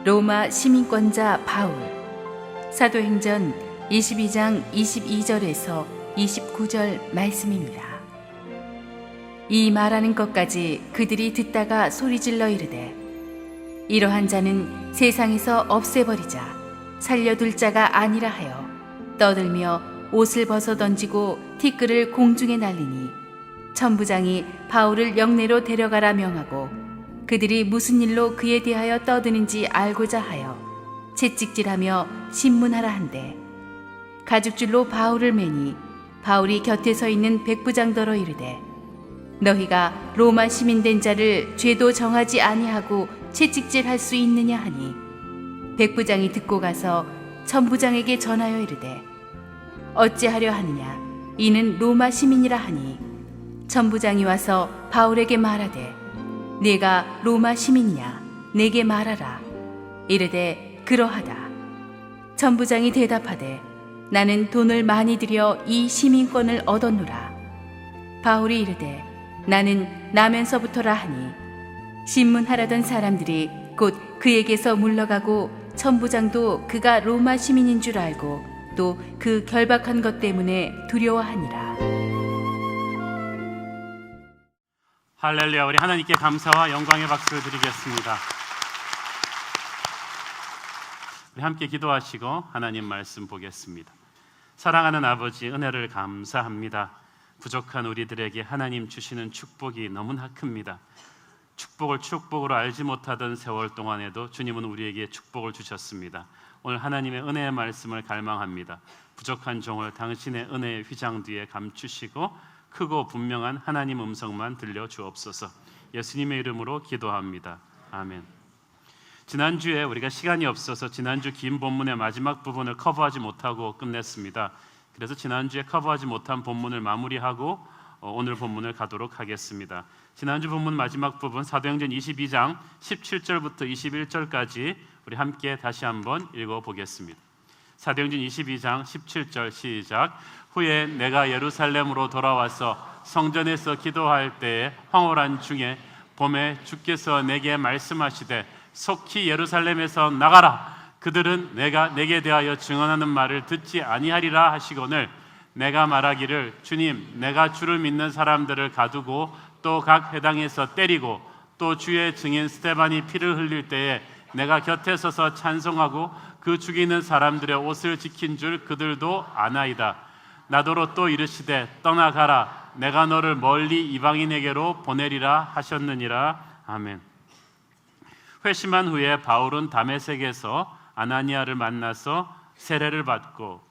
로마 시민권자 바울. 사도행전 22장 22절에서 29절 말씀입니다. 이 말하는 것까지 그들이 듣다가 소리질러 이르되, 이러한 자는 세상에서 없애버리자 살려둘 자가 아니라 하여 떠들며 옷을 벗어 던지고 티끌을 공중에 날리니, 천부장이 바울을 영내로 데려가라 명하고 그들이 무슨 일로 그에 대하여 떠드는지 알고자 하여 채찍질하며 신문하라 한대, 가죽줄로 바울을 매니 바울이 곁에 서 있는 백부장더러 이르되, 너희가 로마 시민 된 자를 죄도 정하지 아니하고 채찍질할 수 있느냐 하니, 백부장이 듣고 가서 천부장에게 전하여 이르되, 어찌하려 하느냐, 이는 로마 시민이라 하니, 천부장이 와서 바울에게 말하되, 네가 로마 시민이냐, 내게 말하라. 이르되 그러하다. 천부장이 대답하되, 나는 돈을 많이 들여 이 시민권을 얻었노라. 바울이 이르되, 나는 나면서부터라 하니, 신문하라던 사람들이 곧 그에게서 물러가고 천부장도 그가 로마 시민인 줄 알고 또 그 결박한 것 때문에 두려워하니라. 할렐루야. 우리 하나님께 감사와 영광의 박수를 드리겠습니다. 우리 함께 기도하시고 하나님 말씀 보겠습니다. 사랑하는 아버지, 은혜를 감사합니다. 부족한 우리들에게 하나님 주시는 축복이 너무나 큽니다. 축복을 축복으로 알지 못하던 세월 동안에도 주님은 우리에게 축복을 주셨습니다. 오늘 하나님의 은혜의 말씀을 갈망합니다. 부족한 종을 당신의 은혜의 휘장 뒤에 감추시고 크고 분명한 하나님 음성만 들려주옵소서. 예수님의 이름으로 기도합니다. 아멘. 지난주에 우리가 시간이 없어서 지난주 긴 본문의 마지막 부분을 커버하지 못하고 끝냈습니다. 그래서 지난주에 커버하지 못한 본문을 마무리하고 오늘 본문을 가도록 하겠습니다. 지난주 본문 마지막 부분 사도행전 22장 17절부터 21절까지 우리 함께 다시 한번 읽어보겠습니다. 사도행전 22장 17절 시작. 후에 내가 예루살렘으로 돌아와서 성전에서 기도할 때에 황홀한 중에 봄에 주께서 내게 말씀하시되, 속히 예루살렘에서 나가라. 그들은 내게 대하여 증언하는 말을 듣지 아니하리라 하시거늘, 내가 말하기를, 주님, 내가 주를 믿는 사람들을 가두고 또 각 회당에서 때리고 또 주의 증인 스데반이 피를 흘릴 때에 내가 곁에 서서 찬송하고 그 죽이는 사람들의 옷을 지킨 줄 그들도 아나이다. 나더러 또 이르시되, 떠나가라. 내가 너를 멀리 이방인에게로 보내리라 하셨느니라. 아멘. 회심한 후에 바울은 다메섹에서 아나니아를 만나서 세례를 받고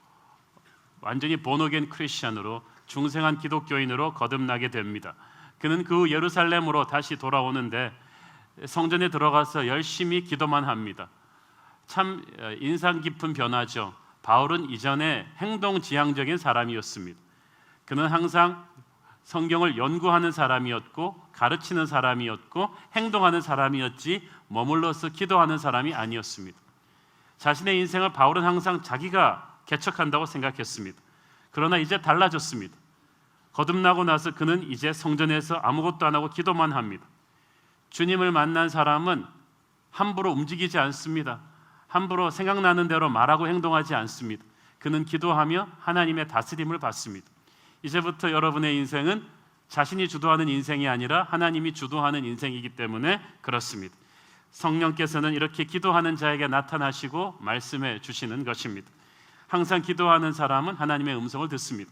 완전히 본어겐 크리스천으로 중생한 기독교인으로 거듭나게 됩니다. 그는 그 후 예루살렘으로 다시 돌아오는데 성전에 들어가서 열심히 기도만 합니다. 참 인상 깊은 변화죠. 바울은 이전에 행동지향적인 사람이었습니다. 그는 항상 성경을 연구하는 사람이었고 가르치는 사람이었고 행동하는 사람이었지 머물러서 기도하는 사람이 아니었습니다. 자신의 인생을 바울은 항상 자기가 개척한다고 생각했습니다. 그러나 이제 달라졌습니다. 거듭나고 나서 그는 이제 성전에서 아무것도 안 하고 기도만 합니다. 주님을 만난 사람은 함부로 움직이지 않습니다. 함부로 생각나는 대로 말하고 행동하지 않습니다. 그는 기도하며 하나님의 다스림을 받습니다. 이제부터 여러분의 인생은 자신이 주도하는 인생이 아니라 하나님이 주도하는 인생이기 때문에 그렇습니다. 성령께서는 이렇게 기도하는 자에게 나타나시고 말씀해 주시는 것입니다. 항상 기도하는 사람은 하나님의 음성을 듣습니다.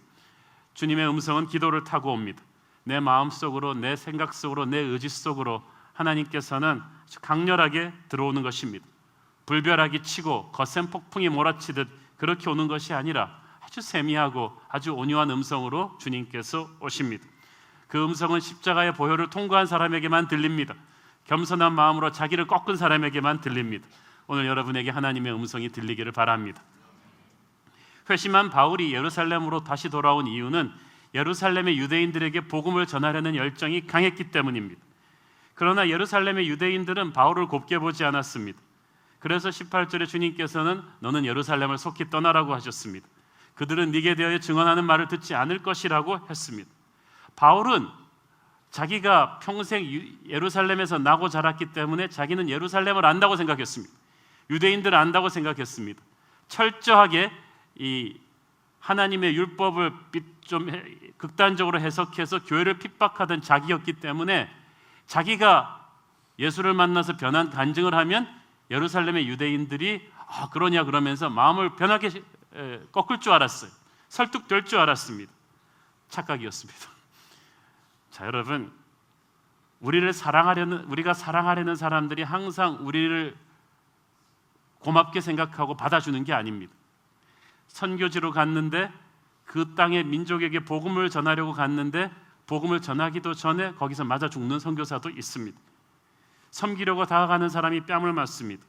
주님의 음성은 기도를 타고 옵니다. 내 마음속으로, 내 생각 속으로, 내 의지 속으로 하나님께서는 아주 강렬하게 들어오는 것입니다. 불벼락이 치고 거센 폭풍이 몰아치듯 그렇게 오는 것이 아니라 아주 세미하고 아주 온유한 음성으로 주님께서 오십니다. 그 음성은 십자가의 보혈을 통과한 사람에게만 들립니다. 겸손한 마음으로 자기를 꺾은 사람에게만 들립니다. 오늘 여러분에게 하나님의 음성이 들리기를 바랍니다. 회심한 바울이 예루살렘으로 다시 돌아온 이유는 예루살렘의 유대인들에게 복음을 전하려는 열정이 강했기 때문입니다. 그러나 예루살렘의 유대인들은 바울을 곱게 보지 않았습니다. 그래서 18절에 주님께서는 너는 예루살렘을 속히 떠나라고 하셨습니다. 그들은 네게 대하여 증언하는 말을 듣지 않을 것이라고 했습니다. 바울은 자기가 평생 예루살렘에서 나고 자랐기 때문에 자기는 예루살렘을 안다고 생각했습니다. 유대인들은 안다고 생각했습니다. 철저하게 이 하나님의 율법을 좀 극단적으로 해석해서 교회를 핍박하던 자기였기 때문에 자기가 예수를 만나서 변한 간증을 하면 예루살렘의 유대인들이 그러냐 그러면서 마음을 변하게 꺾을 줄 알았어요. 설득될 줄 알았습니다. 착각이었습니다. 자, 여러분, 우리가 사랑하려는 사람들이 항상 우리를 고맙게 생각하고 받아주는 게 아닙니다. 선교지로 갔는데 그 땅의 민족에게 복음을 전하려고 갔는데 복음을 전하기도 전에 거기서 맞아 죽는 선교사도 있습니다. 섬기려고 다가가는 사람이 뺨을 맞습니다.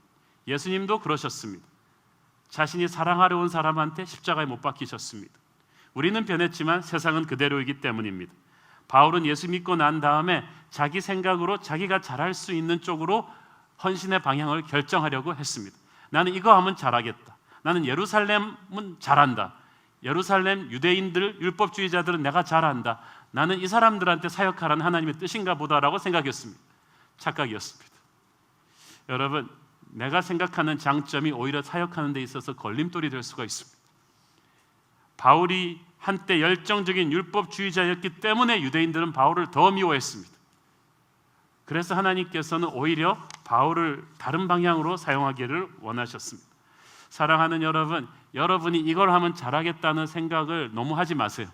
예수님도 그러셨습니다. 자신이 사랑하려 온 사람한테 십자가에 못 박히셨습니다. 우리는 변했지만 세상은 그대로이기 때문입니다. 바울은 예수 믿고 난 다음에 자기 생각으로 자기가 잘할 수 있는 쪽으로 헌신의 방향을 결정하려고 했습니다. 나는 이거 하면 잘하겠다. 나는 예루살렘은 잘한다. 예루살렘 유대인들, 율법주의자들은 내가 잘한다. 나는 이 사람들한테 사역하라는 하나님의 뜻인가 보다라고 생각했습니다. 착각이었습니다. 여러분, 내가 생각하는 장점이 오히려 사역하는 데 있어서 걸림돌이 될 수가 있습니다. 바울이 한때 열정적인 율법주의자였기 때문에 유대인들은 바울을 더 미워했습니다. 그래서 하나님께서는 오히려 바울을 다른 방향으로 사용하기를 원하셨습니다. 사랑하는 여러분, 여러분이 이걸 하면 잘하겠다는 생각을 너무 하지 마세요.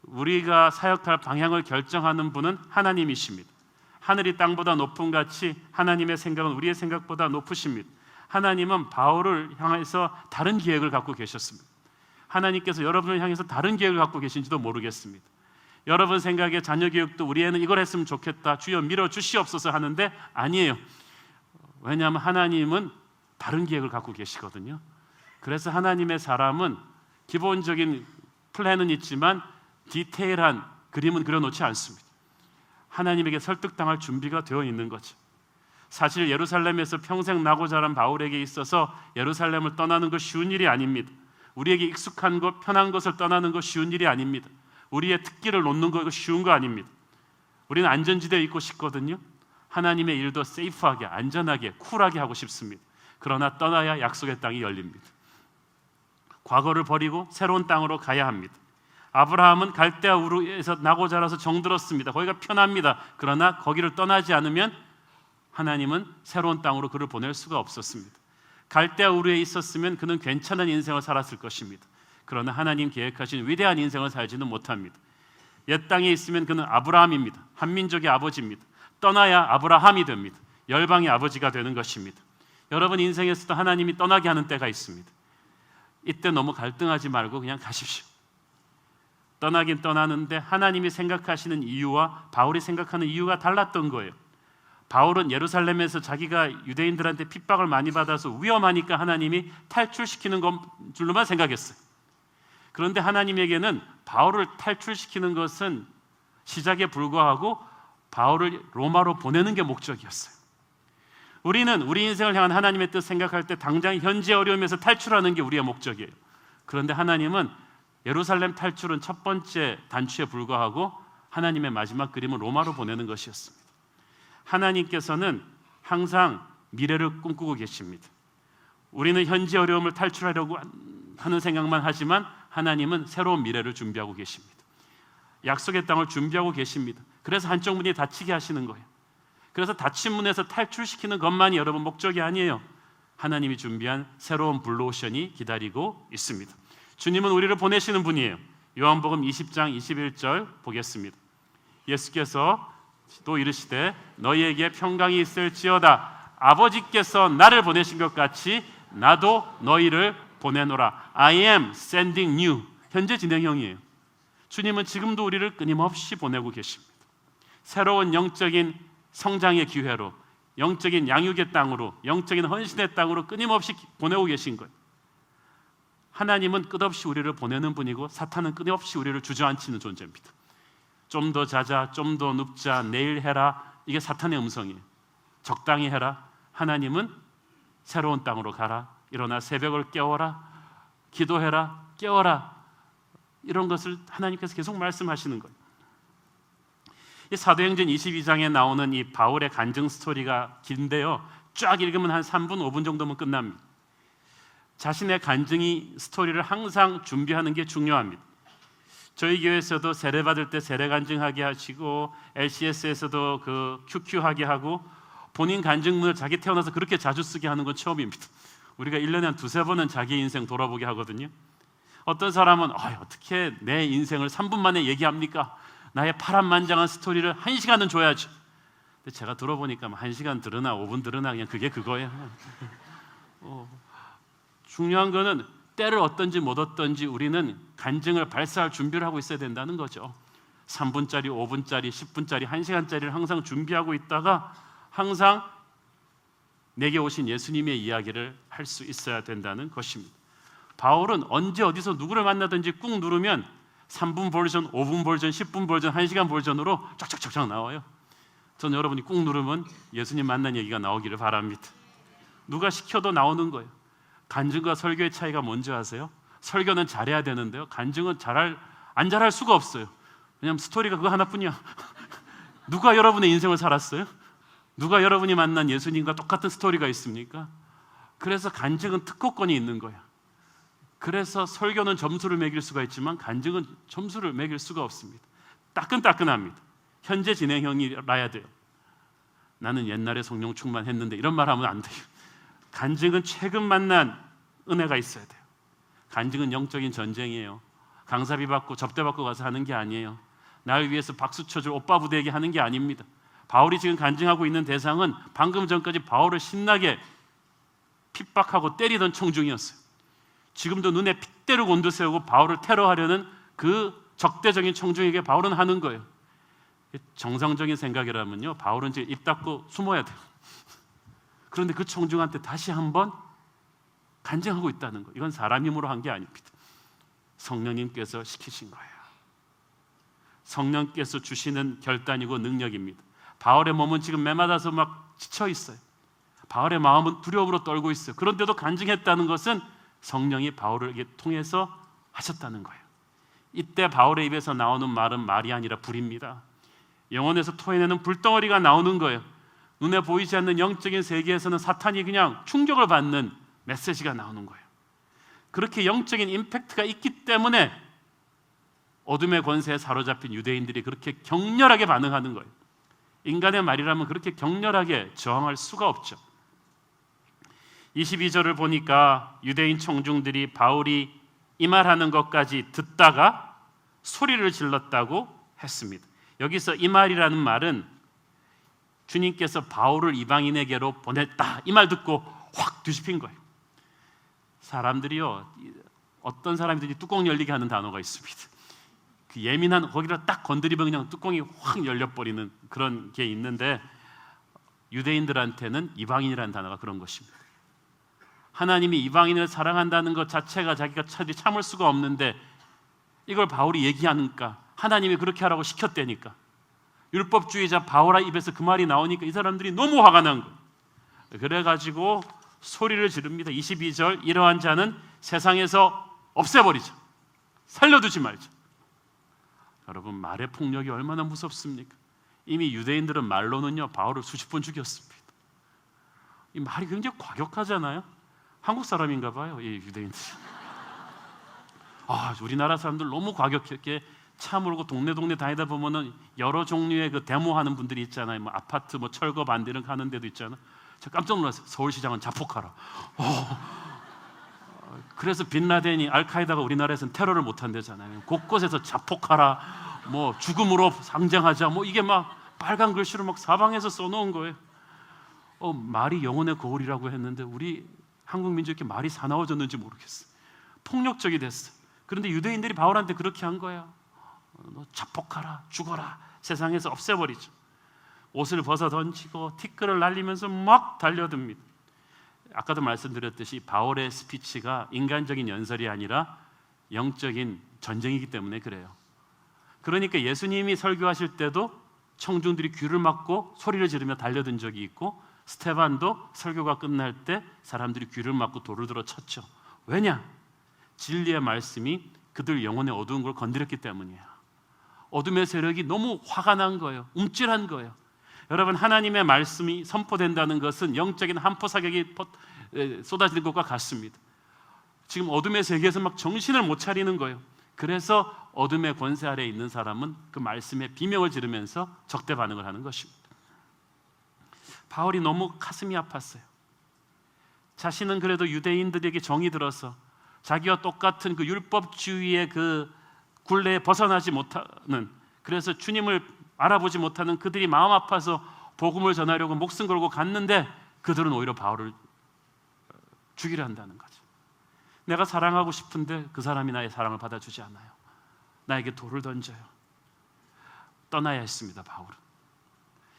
우리가 사역할 방향을 결정하는 분은 하나님이십니다. 하늘이 땅보다 높은 같이 하나님의 생각은 우리의 생각보다 높으십니다. 하나님은 바울을 향해서 다른 계획을 갖고 계셨습니다. 하나님께서 여러분을 향해서 다른 계획을 갖고 계신지도 모르겠습니다. 여러분 생각에 자녀 교육도 우리 애는 이걸 했으면 좋겠다, 주여 밀어주시옵소서 하는데 아니에요. 왜냐하면 하나님은 다른 계획을 갖고 계시거든요. 그래서 하나님의 사람은 기본적인 플랜은 있지만 디테일한 그림은 그려놓지 않습니다. 하나님에게 설득당할 준비가 되어 있는 거죠. 사실 예루살렘에서 평생 나고 자란 바울에게 있어서 예루살렘을 떠나는 것 쉬운 일이 아닙니다. 우리에게 익숙한 것, 편한 것을 떠나는 것 쉬운 일이 아닙니다. 우리의 특기를 놓는 거 쉬운 거 아닙니다. 우리는 안전지대에 있고 싶거든요. 하나님의 일도 세이프하게, 안전하게, 쿨하게 하고 싶습니다. 그러나 떠나야 약속의 땅이 열립니다. 과거를 버리고 새로운 땅으로 가야 합니다. 아브라함은 갈대아 우르에서 나고 자라서 정들었습니다. 거기가 편합니다. 그러나 거기를 떠나지 않으면 하나님은 새로운 땅으로 그를 보낼 수가 없었습니다. 갈대아 우르에 있었으면 그는 괜찮은 인생을 살았을 것입니다. 그러나 하나님 계획하신 위대한 인생을 살지는 못합니다. 옛 땅에 있으면 그는 아브라함입니다. 한민족의 아버지입니다. 떠나야 아브라함이 됩니다. 열방의 아버지가 되는 것입니다. 여러분 인생에서도 하나님이 떠나게 하는 때가 있습니다. 이때 너무 갈등하지 말고 그냥 가십시오. 떠나긴 떠나는데 하나님이 생각하시는 이유와 바울이 생각하는 이유가 달랐던 거예요. 바울은 예루살렘에서 자기가 유대인들한테 핍박을 많이 받아서 위험하니까 하나님이 탈출시키는 것 줄로만 생각했어요. 그런데 하나님에게는 바울을 탈출시키는 것은 시작에 불과하고 바울을 로마로 보내는 게 목적이었어요. 우리는 우리 인생을 향한 하나님의 뜻 생각할 때 당장 현재 어려움에서 탈출하는 게 우리의 목적이에요. 그런데 하나님은 예루살렘 탈출은 첫 번째 단추에 불과하고 하나님의 마지막 그림은 로마로 보내는 것이었습니다. 하나님께서는 항상 미래를 꿈꾸고 계십니다. 우리는 현재 어려움을 탈출하려고 하는 생각만 하지만 하나님은 새로운 미래를 준비하고 계십니다. 약속의 땅을 준비하고 계십니다. 그래서 한쪽 문이 닫히게 하시는 거예요. 그래서 닫힌 문에서 탈출시키는 것만이 여러분 목적이 아니에요. 하나님이 준비한 새로운 블루오션이 기다리고 있습니다. 주님은 우리를 보내시는 분이에요. 요한복음 20장 21절 보겠습니다. 예수께서 또 이르시되 너희에게 평강이 있을지어다. 아버지께서 나를 보내신 것 같이 나도 너희를 보내노라. I am sending you. 현재 진행형이에요. 주님은 지금도 우리를 끊임없이 보내고 계십니다. 새로운 영적인 성장의 기회로, 영적인 양육의 땅으로, 영적인 헌신의 땅으로 끊임없이 보내고 계신 거예요. 하나님은 끝없이 우리를 보내는 분이고 사탄은 끊임없이 우리를 주저앉히는 존재입니다. 좀 더 자자, 좀 더 눕자, 내일 해라. 이게 사탄의 음성이에요. 적당히 해라. 하나님은 새로운 땅으로 가라. 일어나 새벽을 깨워라. 기도해라. 깨워라. 이런 것을 하나님께서 계속 말씀하시는 거예요. 이 사도행전 22장에 나오는 이 바울의 간증 스토리가 긴데요. 쫙 읽으면 한 3분, 5분 정도면 끝납니다. 자신의 간증이 스토리를 항상 준비하는 게 중요합니다. 저희 교회에서도 세례 받을 때 세례 간증하게 하시고 LCS에서도 그 QQ하게 하고 본인 간증문을 자기 태어나서 그렇게 자주 쓰게 하는 건 처음입니다. 우리가 1년에 한 2-3번은 자기 인생 돌아보게 하거든요. 어떤 사람은 어떻게 내 인생을 3분 만에 얘기합니까? 나의 파란만장한 스토리를 1시간은 줘야지. 근데 제가 들어보니까 1시간 들으나 5분 들으나 그냥 그게 그거예요. 중요한 거는 때를 얻든지 못 얻든지 우리는 간증을 발사할 준비를 하고 있어야 된다는 거죠. 3분짜리, 5분짜리, 10분짜리, 1시간짜리를 항상 준비하고 있다가 항상 내게 오신 예수님의 이야기를 할 수 있어야 된다는 것입니다. 바울은 언제 어디서 누구를 만나든지 꾹 누르면 3분 버전, 5분 버전, 10분 버전, 1시간 버전으로 쫙쫙쫙쫙 나와요. 저는 여러분이 꾹 누르면 예수님 만난 얘기가 나오기를 바랍니다. 누가 시켜도 나오는 거예요. 간증과 설교의 차이가 뭔지 아세요? 설교는 잘해야 되는데요, 간증은 안 잘할 수가 없어요. 왜냐하면 스토리가 그거 하나뿐이야. 누가 여러분의 인생을 살았어요? 누가 여러분이 만난 예수님과 똑같은 스토리가 있습니까? 그래서 간증은 특허권이 있는 거야. 그래서 설교는 점수를 매길 수가 있지만 간증은 점수를 매길 수가 없습니다. 따끈따끈합니다. 현재 진행형이라야 돼요. 나는 옛날에 성령 충만했는데 이런 말 하면 안 돼요. 간증은 최근 만난 은혜가 있어야 돼요. 간증은 영적인 전쟁이에요. 강사비 받고 접대 받고 가서 하는 게 아니에요. 날 위해서 박수 쳐줄 오빠 부대에게 하는 게 아닙니다. 바울이 지금 간증하고 있는 대상은 방금 전까지 바울을 신나게 핍박하고 때리던 청중이었어요. 지금도 눈에 핏대를 곤두세우고 바울을 테러하려는 그 적대적인 청중에게 바울은 하는 거예요. 정상적인 생각이라면요, 바울은 지금 입 닫고 숨어야 돼요. 그런데 그 청중한테 다시 한번 간증하고 있다는 거예요. 이건 사람 힘으로 한 게 아닙니다. 성령님께서 시키신 거예요. 성령께서 주시는 결단이고 능력입니다. 바울의 몸은 지금 매맞아서 막 지쳐 있어요. 바울의 마음은 두려움으로 떨고 있어요. 그런데도 간증했다는 것은 성령이 바울을 통해서 하셨다는 거예요. 이때 바울의 입에서 나오는 말은 말이 아니라 불입니다. 영혼에서 토해내는 불덩어리가 나오는 거예요. 눈에 보이지 않는 영적인 세계에서는 사탄이 그냥 충격을 받는 메시지가 나오는 거예요. 그렇게 영적인 임팩트가 있기 때문에 어둠의 권세에 사로잡힌 유대인들이 그렇게 격렬하게 반응하는 거예요. 인간의 말이라면 그렇게 격렬하게 저항할 수가 없죠. 22절을 보니까 유대인 청중들이 바울이 이 말하는 것까지 듣다가 소리를 질렀다고 했습니다. 여기서 이 말이라는 말은 주님께서 바울을 이방인에게로 보냈다, 이 말 듣고 확 뒤집힌 거예요. 사람들이요, 어떤 사람이든지 뚜껑 열리게 하는 단어가 있습니다. 그 예민한, 거기를 딱 건드리면 그냥 뚜껑이 확 열려버리는 그런 게 있는데, 유대인들한테는 이방인이라는 단어가 그런 것입니다. 하나님이 이방인을 사랑한다는 것 자체가 자기가 참을 수가 없는데 이걸 바울이 얘기하니까, 하나님이 그렇게 하라고 시켰다니까, 율법주의자 바울의 입에서 그 말이 나오니까 이 사람들이 너무 화가 난 거예요. 그래가지고 소리를 지릅니다. 22절, 이러한 자는 세상에서 없애버리자, 살려두지 말자. 여러분, 말의 폭력이 얼마나 무섭습니까? 이미 유대인들은 말로는요 바울을 수십 번 죽였습니다. 이 말이 굉장히 과격하잖아요. 한국 사람인가 봐요, 이 유대인들이. 우리나라 사람들 너무 과격하게 차 몰고 동네 다니다 보면은 여러 종류의 그 데모하는 분들이 있잖아요. 뭐 아파트, 뭐 철거 반대를 가는 데도 있잖아요. 저 깜짝 놀랐어요. 서울시장은 자폭하라. 그래서 빈라덴이 알카에다가 우리나라에서는 테러를 못 한대잖아요. 곳곳에서 자폭하라, 뭐 죽음으로 상징하자, 뭐 이게 막 빨간 글씨로 막 사방에서 써놓은 거예요. 말이 영혼의 거울이라고 했는데 우리 한국 민족이 이렇게 말이 사나워졌는지 모르겠어요. 폭력적이 됐어요. 그런데 유대인들이 바울한테 그렇게 한 거야. 너 자폭하라, 죽어라, 세상에서 없애버리죠. 옷을 벗어 던지고 티끌을 날리면서 막 달려듭니다. 아까도 말씀드렸듯이 바울의 스피치가 인간적인 연설이 아니라 영적인 전쟁이기 때문에 그래요. 그러니까 예수님이 설교하실 때도 청중들이 귀를 막고 소리를 지르며 달려든 적이 있고, 스테반도 설교가 끝날 때 사람들이 귀를 막고 돌을 들어 쳤죠. 왜냐? 진리의 말씀이 그들 영혼의 어두운 걸 건드렸기 때문이에요. 어둠의 세력이 너무 화가 난 거예요. 움찔한 거예요. 여러분, 하나님의 말씀이 선포된다는 것은 영적인 한포 사격이 쏟아지는 것과 같습니다. 지금 어둠의 세계에서 막 정신을 못 차리는 거예요. 그래서 어둠의 권세 아래에 있는 사람은 그 말씀에 비명을 지르면서 적대 반응을 하는 것입니다. 바울이 너무 가슴이 아팠어요. 자신은 그래도 유대인들에게 정이 들어서 자기와 똑같은 그 율법주의의 그 굴레에 벗어나지 못하는, 그래서 주님을 알아보지 못하는 그들이 마음 아파서 복음을 전하려고 목숨 걸고 갔는데 그들은 오히려 바울을 죽이려 한다는 거죠. 내가 사랑하고 싶은데 그 사람이 나의 사랑을 받아주지 않아요. 나에게 돌을 던져요. 떠나야 했습니다. 바울은.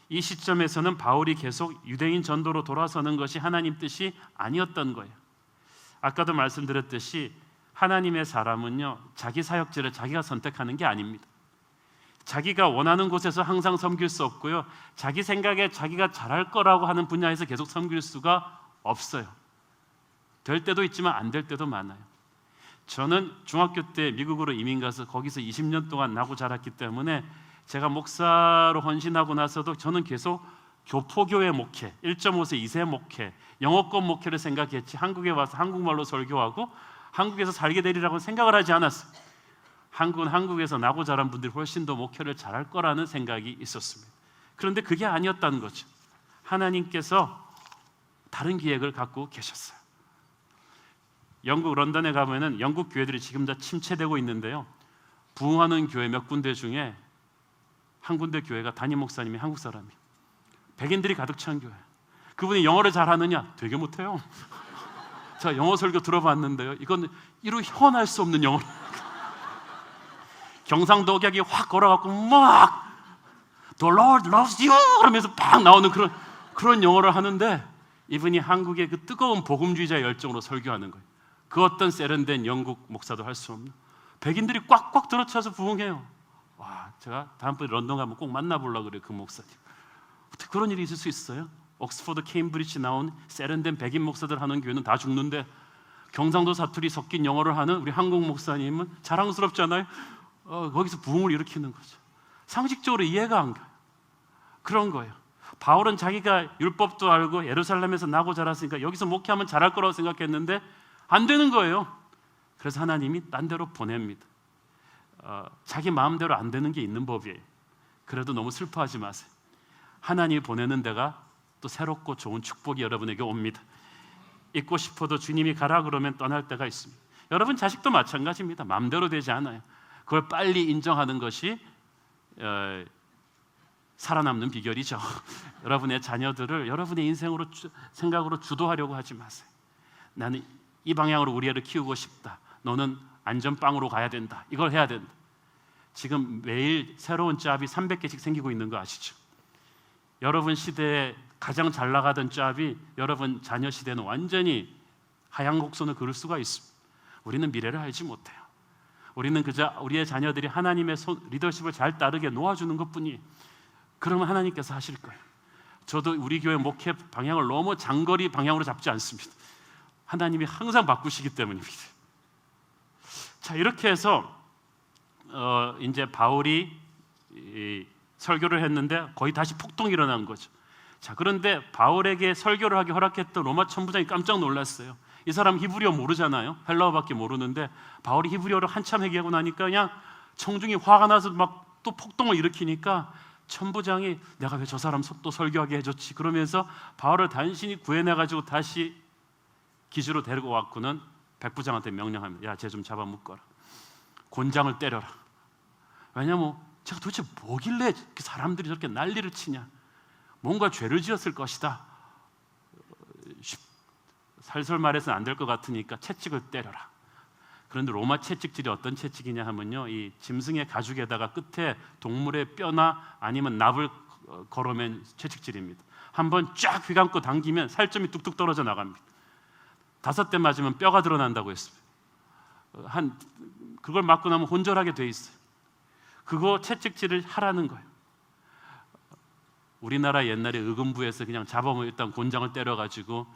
이 시점에서는 바울이 계속 유대인 전도로 돌아서는 것이 하나님 뜻이 아니었던 거예요. 아까도 말씀드렸듯이 하나님의 사람은요, 자기 사역지를 자기가 선택하는 게 아닙니다. 자기가 원하는 곳에서 항상 섬길 수 없고요, 자기 생각에 자기가 잘할 거라고 하는 분야에서 계속 섬길 수가 없어요. 될 때도 있지만 안 될 때도 많아요. 저는 중학교 때 미국으로 이민 가서 거기서 20년 동안 나고 자랐기 때문에 제가 목사로 헌신하고 나서도 저는 계속 교포교회 목회, 1.5세, 2세 목회, 영어권 목회를 생각했지 한국에 와서 한국말로 설교하고 한국에서 살게 되리라고 생각을 하지 않았어요. 한국은 한국에서 나고 자란 분들이 훨씬 더 목회를 잘할 거라는 생각이 있었습니다. 그런데 그게 아니었다는 거죠. 하나님께서 다른 계획을 갖고 계셨어요. 영국 런던에 가면은 영국 교회들이 지금 다 침체되고 있는데요, 부흥하는 교회 몇 군데 중에 한 군데 교회가 담임 목사님이 한국 사람이, 백인들이 가득 찬 교회. 그분이 영어를 잘하느냐? 되게 못해요. 제가 영어 설교 들어봤는데요, 이건 이루 현할 수 없는 영어로 경상도 격이 확 걸어갖고 막 The Lord loves you 그러면서 팍 나오는 그런 영어를 하는데, 이분이 한국의 그 뜨거운 복음주의자의 열정으로 설교하는 거예요. 그 어떤 세련된 영국 목사도 할 수 없는, 백인들이 꽉꽉 들어차서 부흥해요. 와, 제가 다음번에 런던 가면 꼭 만나보려고 그래요. 그 목사님. 어떻게 그런 일이 있을 수 있어요? 옥스퍼드, 케임브리지 나온 세련된 백인 목사들 하는 교회는 다 죽는데 경상도 사투리 섞인 영어를 하는 우리 한국 목사님은 자랑스럽지 않아요? 거기서 부흥을 일으키는 거죠. 상식적으로 이해가 안 가요. 그런 거예요. 바울은 자기가 율법도 알고 예루살렘에서 나고 자랐으니까 여기서 목회하면 잘할 거라고 생각했는데 안 되는 거예요. 그래서 하나님이 딴 데로 보냅니다. 자기 마음대로 안 되는 게 있는 법이에요. 그래도 너무 슬퍼하지 마세요. 하나님이 보내는 데가 또 새롭고 좋은 축복이 여러분에게 옵니다. 있고 싶어도 주님이 가라 그러면 떠날 때가 있습니다. 여러분 자식도 마찬가지입니다. 마음대로 되지 않아요. 그걸 빨리 인정하는 것이 살아남는 비결이죠. 여러분의 자녀들을 여러분의 인생으로 생각으로 주도하려고 하지 마세요. 나는 이 방향으로 우리 애를 키우고 싶다. 너는 안전빵으로 가야 된다. 이걸 해야 된다. 지금 매일 새로운 짭이 300개씩 생기고 있는 거 아시죠? 여러분 시대에 가장 잘 나가던 짭이 여러분 자녀 시대는 완전히 하향 곡선을 그을 수가 있습니다. 우리는 미래를 알지 못해요. 우리는 그저 우리의 자녀들이 하나님의 리더십을 잘 따르게 놓아주는 것뿐이에요. 그러면 하나님께서 하실 거예요. 저도 우리 교회 목회 방향을 너무 장거리 방향으로 잡지 않습니다. 하나님이 항상 바꾸시기 때문입니다. 자, 이렇게 해서 이제 바울이 설교를 했는데 거의 다시 폭동이 일어난 거죠. 자, 그런데 바울에게 설교를 하기 허락했던 로마 천부장이 깜짝 놀랐어요. 이 사람 히브리어 모르잖아요. 헬라어밖에 모르는데 바울이 히브리어를 한참 얘기하고 나니까 그냥 청중이 화가 나서 막 또 폭동을 일으키니까 천부장이 내가 왜 저 사람 또 설교하게 해줬지 그러면서 바울을 단신이 구해내가지고 다시 기지로 데리고 왔고는 백부장한테 명령합니다. 야, 쟤 좀 잡아 묶어라. 곤장을 때려라. 왜냐면 제가 도대체 뭐길래 사람들이 저렇게 난리를 치냐. 뭔가 죄를 지었을 것이다. 살살 말해서는 안 될 것 같으니까 채찍을 때려라. 그런데 로마 채찍질이 어떤 채찍이냐 하면요, 이 짐승의 가죽에다가 끝에 동물의 뼈나 아니면 납을 걸어맨 채찍질입니다. 한번 쫙 휘감고 당기면 살점이 뚝뚝 떨어져 나갑니다. 5대 맞으면 뼈가 드러난다고 했습니다. 그걸 맞고 나면 혼절하게 돼 있어요. 그거 채찍질을 하라는 거예요. 우리나라 옛날에 의금부에서 그냥 잡아면 일단 곤장을 때려가지고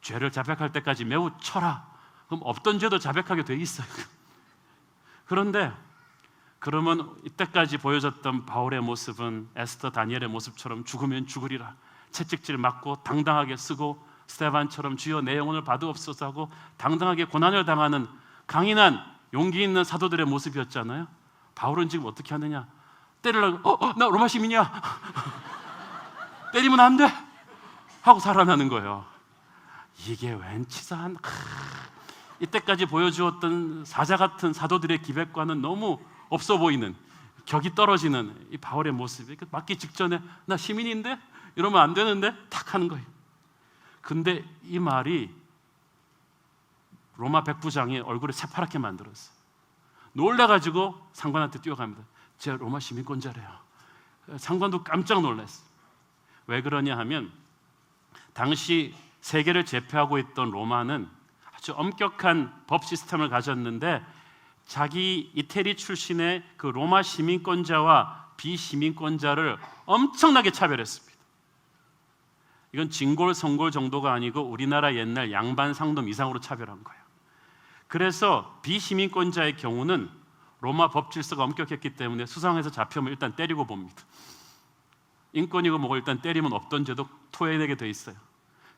죄를 자백할 때까지 매우 쳐라. 그럼 없던 죄도 자백하게 돼 있어요. 그런데 그러면 이때까지 보여줬던 바울의 모습은 에스더 다니엘의 모습처럼 죽으면 죽으리라 채찍질 맞고 당당하게 쓰고 스데반처럼 주여 내 영혼을 받으옵소서 하고 당당하게 고난을 당하는 강인한 용기 있는 사도들의 모습이었잖아요. 바울은 지금 어떻게 하느냐? 때리려고 나 로마 시민이야 때리면 안 돼 하고 살아나는 거예요. 이게 웬 치사한 이때까지 보여주었던 사자 같은 사도들의 기백과는 너무 없어 보이는 격이 떨어지는 이 바울의 모습이 맞기 직전에 나 시민인데 이러면 안 되는데 탁 하는 거예요. 근데 이 말이 로마 백부장이 얼굴을 새파랗게 만들었어요. 놀라가지고 상관한테 뛰어갑니다. 제가 로마 시민권자래요. 상관도 깜짝 놀랐어요. 왜 그러냐 하면 당시 세계를 제패하고 있던 로마는 아주 엄격한 법 시스템을 가졌는데 자기 이태리 출신의 그 로마 시민권자와 비시민권자를 엄청나게 차별했습니다. 이건 진골, 성골 정도가 아니고 우리나라 옛날 양반, 상놈 이상으로 차별한 거예요. 그래서 비시민권자의 경우는 로마 법 질서가 엄격했기 때문에 수상해서 잡히면 일단 때리고 봅니다. 인권이고 뭐고 일단 때리면 없던 죄도 토해내게 돼 있어요.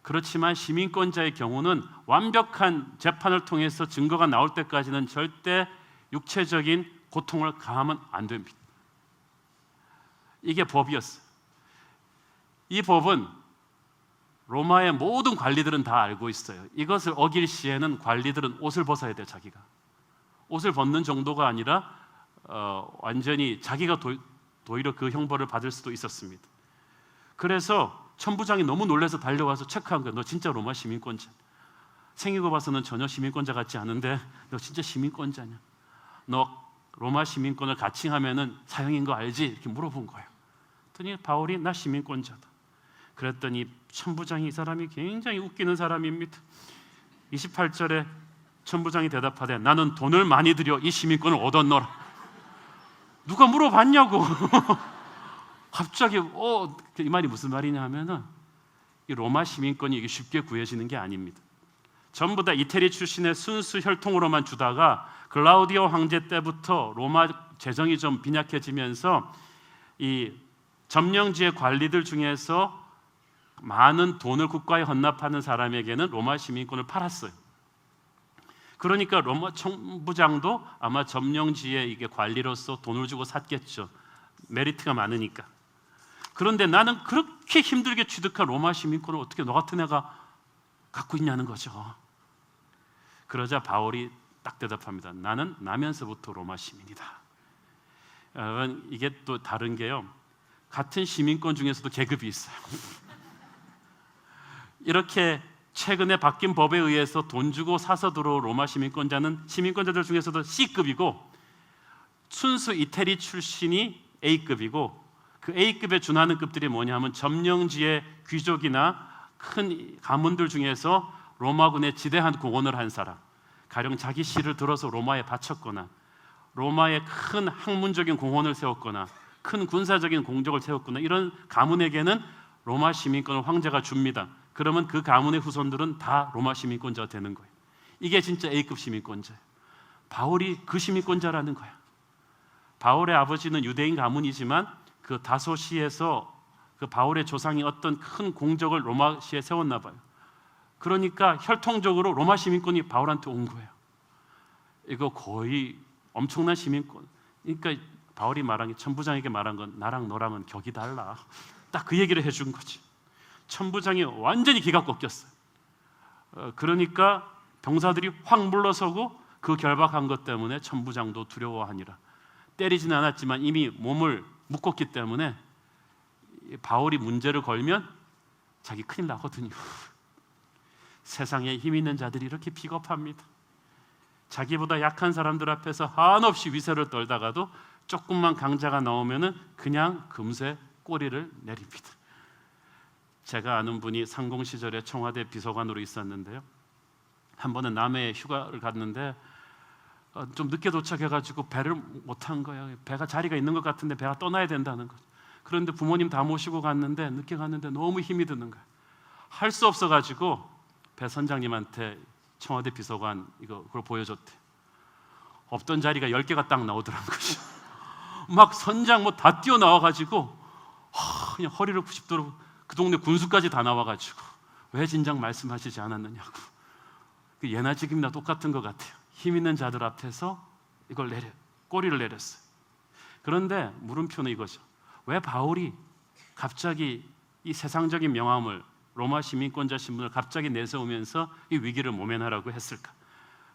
그렇지만 시민권자의 경우는 완벽한 재판을 통해서 증거가 나올 때까지는 절대 육체적인 고통을 가하면 안 됩니다. 이게 법이었어요. 이 법은 로마의 모든 관리들은 다 알고 있어요. 이것을 어길 시에는 관리들은 옷을 벗어야 돼요. 자기가 옷을 벗는 정도가 아니라 완전히 자기가 도리어 그 형벌을 받을 수도 있었습니다. 그래서 천부장이 너무 놀라서 달려와서 체크한 거예요. 너 진짜 로마 시민권자? 생기고 봐서는 전혀 시민권자 같지 않은데 너 진짜 시민권자냐? 너 로마 시민권을 가칭하면은 사형인 거 알지? 이렇게 물어본 거예요. 그랬더니 바울이 나 시민권자다. 그랬더니 천부장이 이 사람이 굉장히 웃기는 사람입니다. 28절에 천부장이 대답하되 나는 돈을 많이 들여 이 시민권을 얻었노라. 누가 물어봤냐고. 갑자기 이 말이 무슨 말이냐 하면은 이 로마 시민권이 이게 쉽게 구해지는 게 아닙니다. 전부 다 이태리 출신의 순수 혈통으로만 주다가 글라우디오 황제 때부터 로마 재정이 좀 빈약해지면서 이 점령지의 관리들 중에서 많은 돈을 국가에 헌납하는 사람에게는 로마 시민권을 팔았어요. 그러니까 로마 총부장도 아마 점령지의 이게 관리로서 돈을 주고 샀겠죠. 메리트가 많으니까. 그런데 나는 그렇게 힘들게 취득한 로마 시민권을 어떻게 너 같은 애가 갖고 있냐는 거죠. 그러자 바울이 딱 대답합니다. 나는 나면서부터 로마 시민이다. 이게 또 다른 게요. 같은 시민권 중에서도 계급이 있어요. 이렇게 최근에 바뀐 법에 의해서 돈 주고 사서 들어온 로마 시민권자는 시민권자들 중에서도 C급이고 순수 이태리 출신이 A급이고 그 A급에 준하는 급들이 뭐냐 하면 점령지의 귀족이나 큰 가문들 중에서 로마군의 지대한 공헌을 한 사람, 가령 자기 씨를 들어서 로마에 바쳤거나 로마에 큰 학문적인 공헌을 세웠거나 큰 군사적인 공적을 세웠거나 이런 가문에게는 로마 시민권을 황제가 줍니다. 그러면 그 가문의 후손들은 다 로마 시민권자가 되는 거예요. 이게 진짜 A급 시민권자예요. 바울이 그 시민권자라는 거야. 바울의 아버지는 유대인 가문이지만 그 다소시에서 그 바울의 조상이 어떤 큰 공적을 로마시에 세웠나 봐요. 그러니까 혈통적으로 로마 시민권이 바울한테 온 거예요. 이거 거의 엄청난 시민권. 그러니까 바울이 말한 게 천부장에게 말한 건 나랑 너랑은 격이 달라. 딱 그 얘기를 해준 거지. 천부장이 완전히 기가 꺾였어요. 그러니까 병사들이 확 물러서고 그 결박한 것 때문에 천부장도 두려워하니라. 때리지는 않았지만 이미 몸을 묶었기 때문에 바울이 문제를 걸면 자기 큰일 나거든요. 세상에 힘 있는 자들이 이렇게 비겁합니다. 자기보다 약한 사람들 앞에서 한없이 위세를 떨다가도 조금만 강자가 나오면은 그냥 금세 꼬리를 내립니다. 제가 아는 분이 상공 시절에 청와대 비서관으로 있었는데요. 한 번은 남해에 휴가를 갔는데 좀 늦게 도착해가지고 배를 못 탄 거예요. 배가 자리가 있는 것 같은데 배가 떠나야 된다는 거죠. 그런데 부모님 다 모시고 갔는데 늦게 갔는데 너무 힘이 드는 거예요. 할 수 없어가지고 배 선장님한테 청와대 비서관 그걸 보여줬대. 없던 자리가 10개가 딱 나오더란 거죠. 막 선장 뭐 다 뛰어나와가지고 그냥 허리를 90도로 그 동네 군수까지 다 나와가지고 왜 진작 말씀하시지 않았느냐고. 예나 지금이나 똑같은 것 같아요. 힘 있는 자들 앞에서 꼬리를 내렸어요. 그런데 물음표는 이거죠. 왜 바울이 갑자기 이 세상적인 명함을, 로마 시민권자 신분을 갑자기 내세우면서 이 위기를 모면하라고 했을까?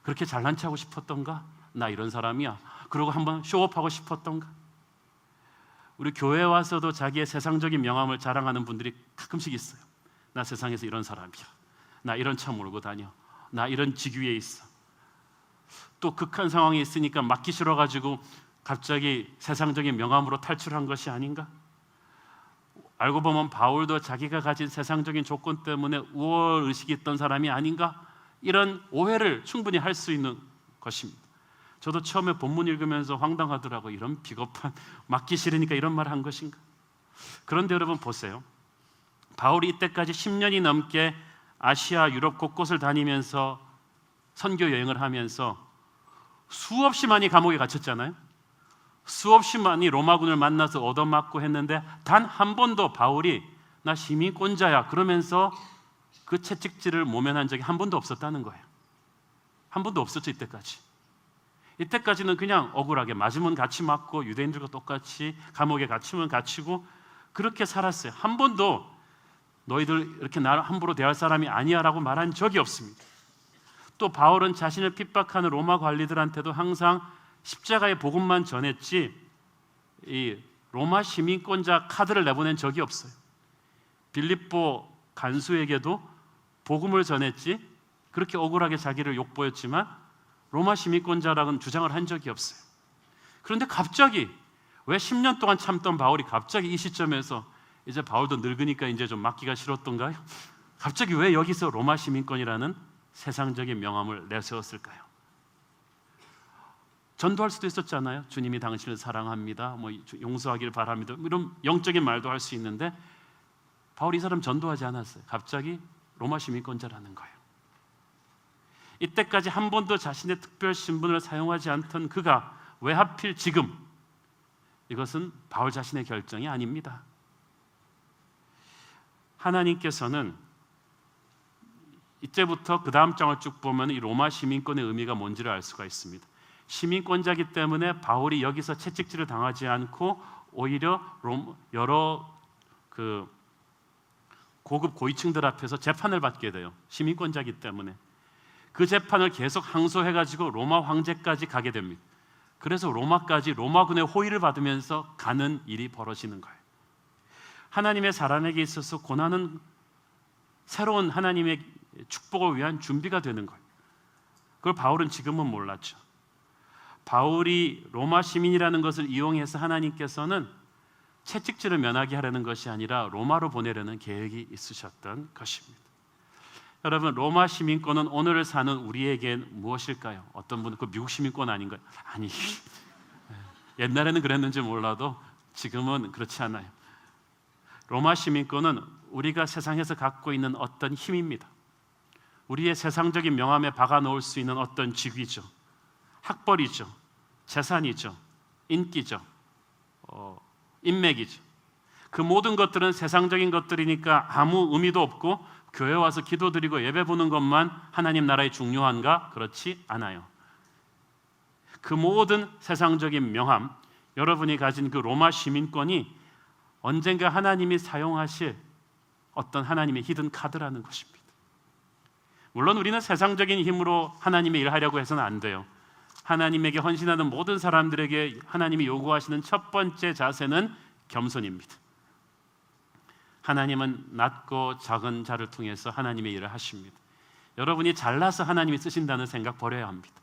그렇게 잘난 체 하고 싶었던가? 나 이런 사람이야. 그러고 한번 쇼업하고 싶었던가? 우리 교회에 와서도 자기의 세상적인 명함을 자랑하는 분들이 가끔씩 있어요. 나 세상에서 이런 사람이야. 나 이런 차 몰고 다녀. 나 이런 직위에 있어. 또 극한 상황이 있으니까 맞기 싫어가지고 갑자기 세상적인 명함으로 탈출한 것이 아닌가? 알고 보면 바울도 자기가 가진 세상적인 조건 때문에 우월의식이 있던 사람이 아닌가? 이런 오해를 충분히 할 수 있는 것입니다. 저도 처음에 본문 읽으면서 황당하더라고요. 이런 비겁한, 맞기 싫으니까 이런 말을 한 것인가? 그런데 여러분 보세요. 바울이 이때까지 10년이 넘게 아시아, 유럽 곳곳을 다니면서 선교 여행을 하면서 수없이 많이 감옥에 갇혔잖아요. 수없이 많이 로마군을 만나서 얻어맞고 했는데 단 한 번도 바울이 나 시민권자야 그러면서 그 채찍질을 모면한 적이 한 번도 없었다는 거예요. 한 번도 없었죠. 이때까지는 그냥 억울하게 맞으면 같이 맞고 유대인들과 똑같이 감옥에 갇히면 갇히고 그렇게 살았어요. 한 번도 너희들 이렇게 나를 함부로 대할 사람이 아니야 라고 말한 적이 없습니다. 또 바울은 자신을 핍박하는 로마 관리들한테도 항상 십자가의 복음만 전했지 이 로마 시민권자 카드를 내보낸 적이 없어요. 빌립보 간수에게도 복음을 전했지 그렇게 억울하게 자기를 욕보였지만 로마 시민권자라고는 주장을 한 적이 없어요. 그런데 갑자기 왜 10년 동안 참던 바울이 갑자기 이 시점에서 이제 바울도 늙으니까 이제 좀 맞기가 싫었던가요? 갑자기 왜 여기서 로마 시민권이라는 세상적인 명함을 내세웠을까요? 전도할 수도 있었잖아요. 주님이 당신을 사랑합니다. 뭐 용서하기를 바랍니다. 이런 영적인 말도 할 수 있는데 바울이 이 사람 전도하지 않았어요. 갑자기 로마 시민권자라는 거예요. 이때까지 한 번도 자신의 특별 신분을 사용하지 않던 그가 왜 하필 지금? 이것은 바울 자신의 결정이 아닙니다. 하나님께서는 이때부터 그 다음 장을 쭉 보면 이 로마 시민권의 의미가 뭔지를 알 수가 있습니다. 시민권자이기 때문에 바울이 여기서 채찍질을 당하지 않고 오히려 여러 고급 고위층들 앞에서 재판을 받게 돼요. 시민권자이기 때문에 그 재판을 계속 항소해가지고 로마 황제까지 가게 됩니다. 그래서 로마까지 로마군의 호의를 받으면서 가는 일이 벌어지는 거예요. 하나님의 사람에게 있어서 고난은 새로운 하나님의 축복을 위한 준비가 되는 거예요. 그걸 바울은 지금은 몰랐죠. 바울이 로마 시민이라는 것을 이용해서 하나님께서는 채찍질을 면하게 하려는 것이 아니라 로마로 보내려는 계획이 있으셨던 것입니다. 여러분, 로마 시민권은 오늘을 사는 우리에겐 무엇일까요? 어떤 분은 그 미국 시민권 아닌가요? 아니, 옛날에는 그랬는지 몰라도 지금은 그렇지 않아요. 로마 시민권은 우리가 세상에서 갖고 있는 어떤 힘입니다. 우리의 세상적인 명함에 박아놓을 수 있는 어떤 직위죠. 학벌이죠. 재산이죠. 인기죠. 인맥이죠. 그 모든 것들은 세상적인 것들이니까 아무 의미도 없고 교회 와서 기도드리고 예배 보는 것만 하나님 나라에 중요한가? 그렇지 않아요. 그 모든 세상적인 명함, 여러분이 가진 그 로마 시민권이 언젠가 하나님이 사용하실 어떤 하나님의 히든 카드라는 것입니다. 물론 우리는 세상적인 힘으로 하나님의 일을 하려고 해서는 안 돼요. 하나님에게 헌신하는 모든 사람들에게 하나님이 요구하시는 첫 번째 자세는 겸손입니다. 하나님은 낮고 작은 자를 통해서 하나님의 일을 하십니다. 여러분이 잘나서 하나님이 쓰신다는 생각 버려야 합니다.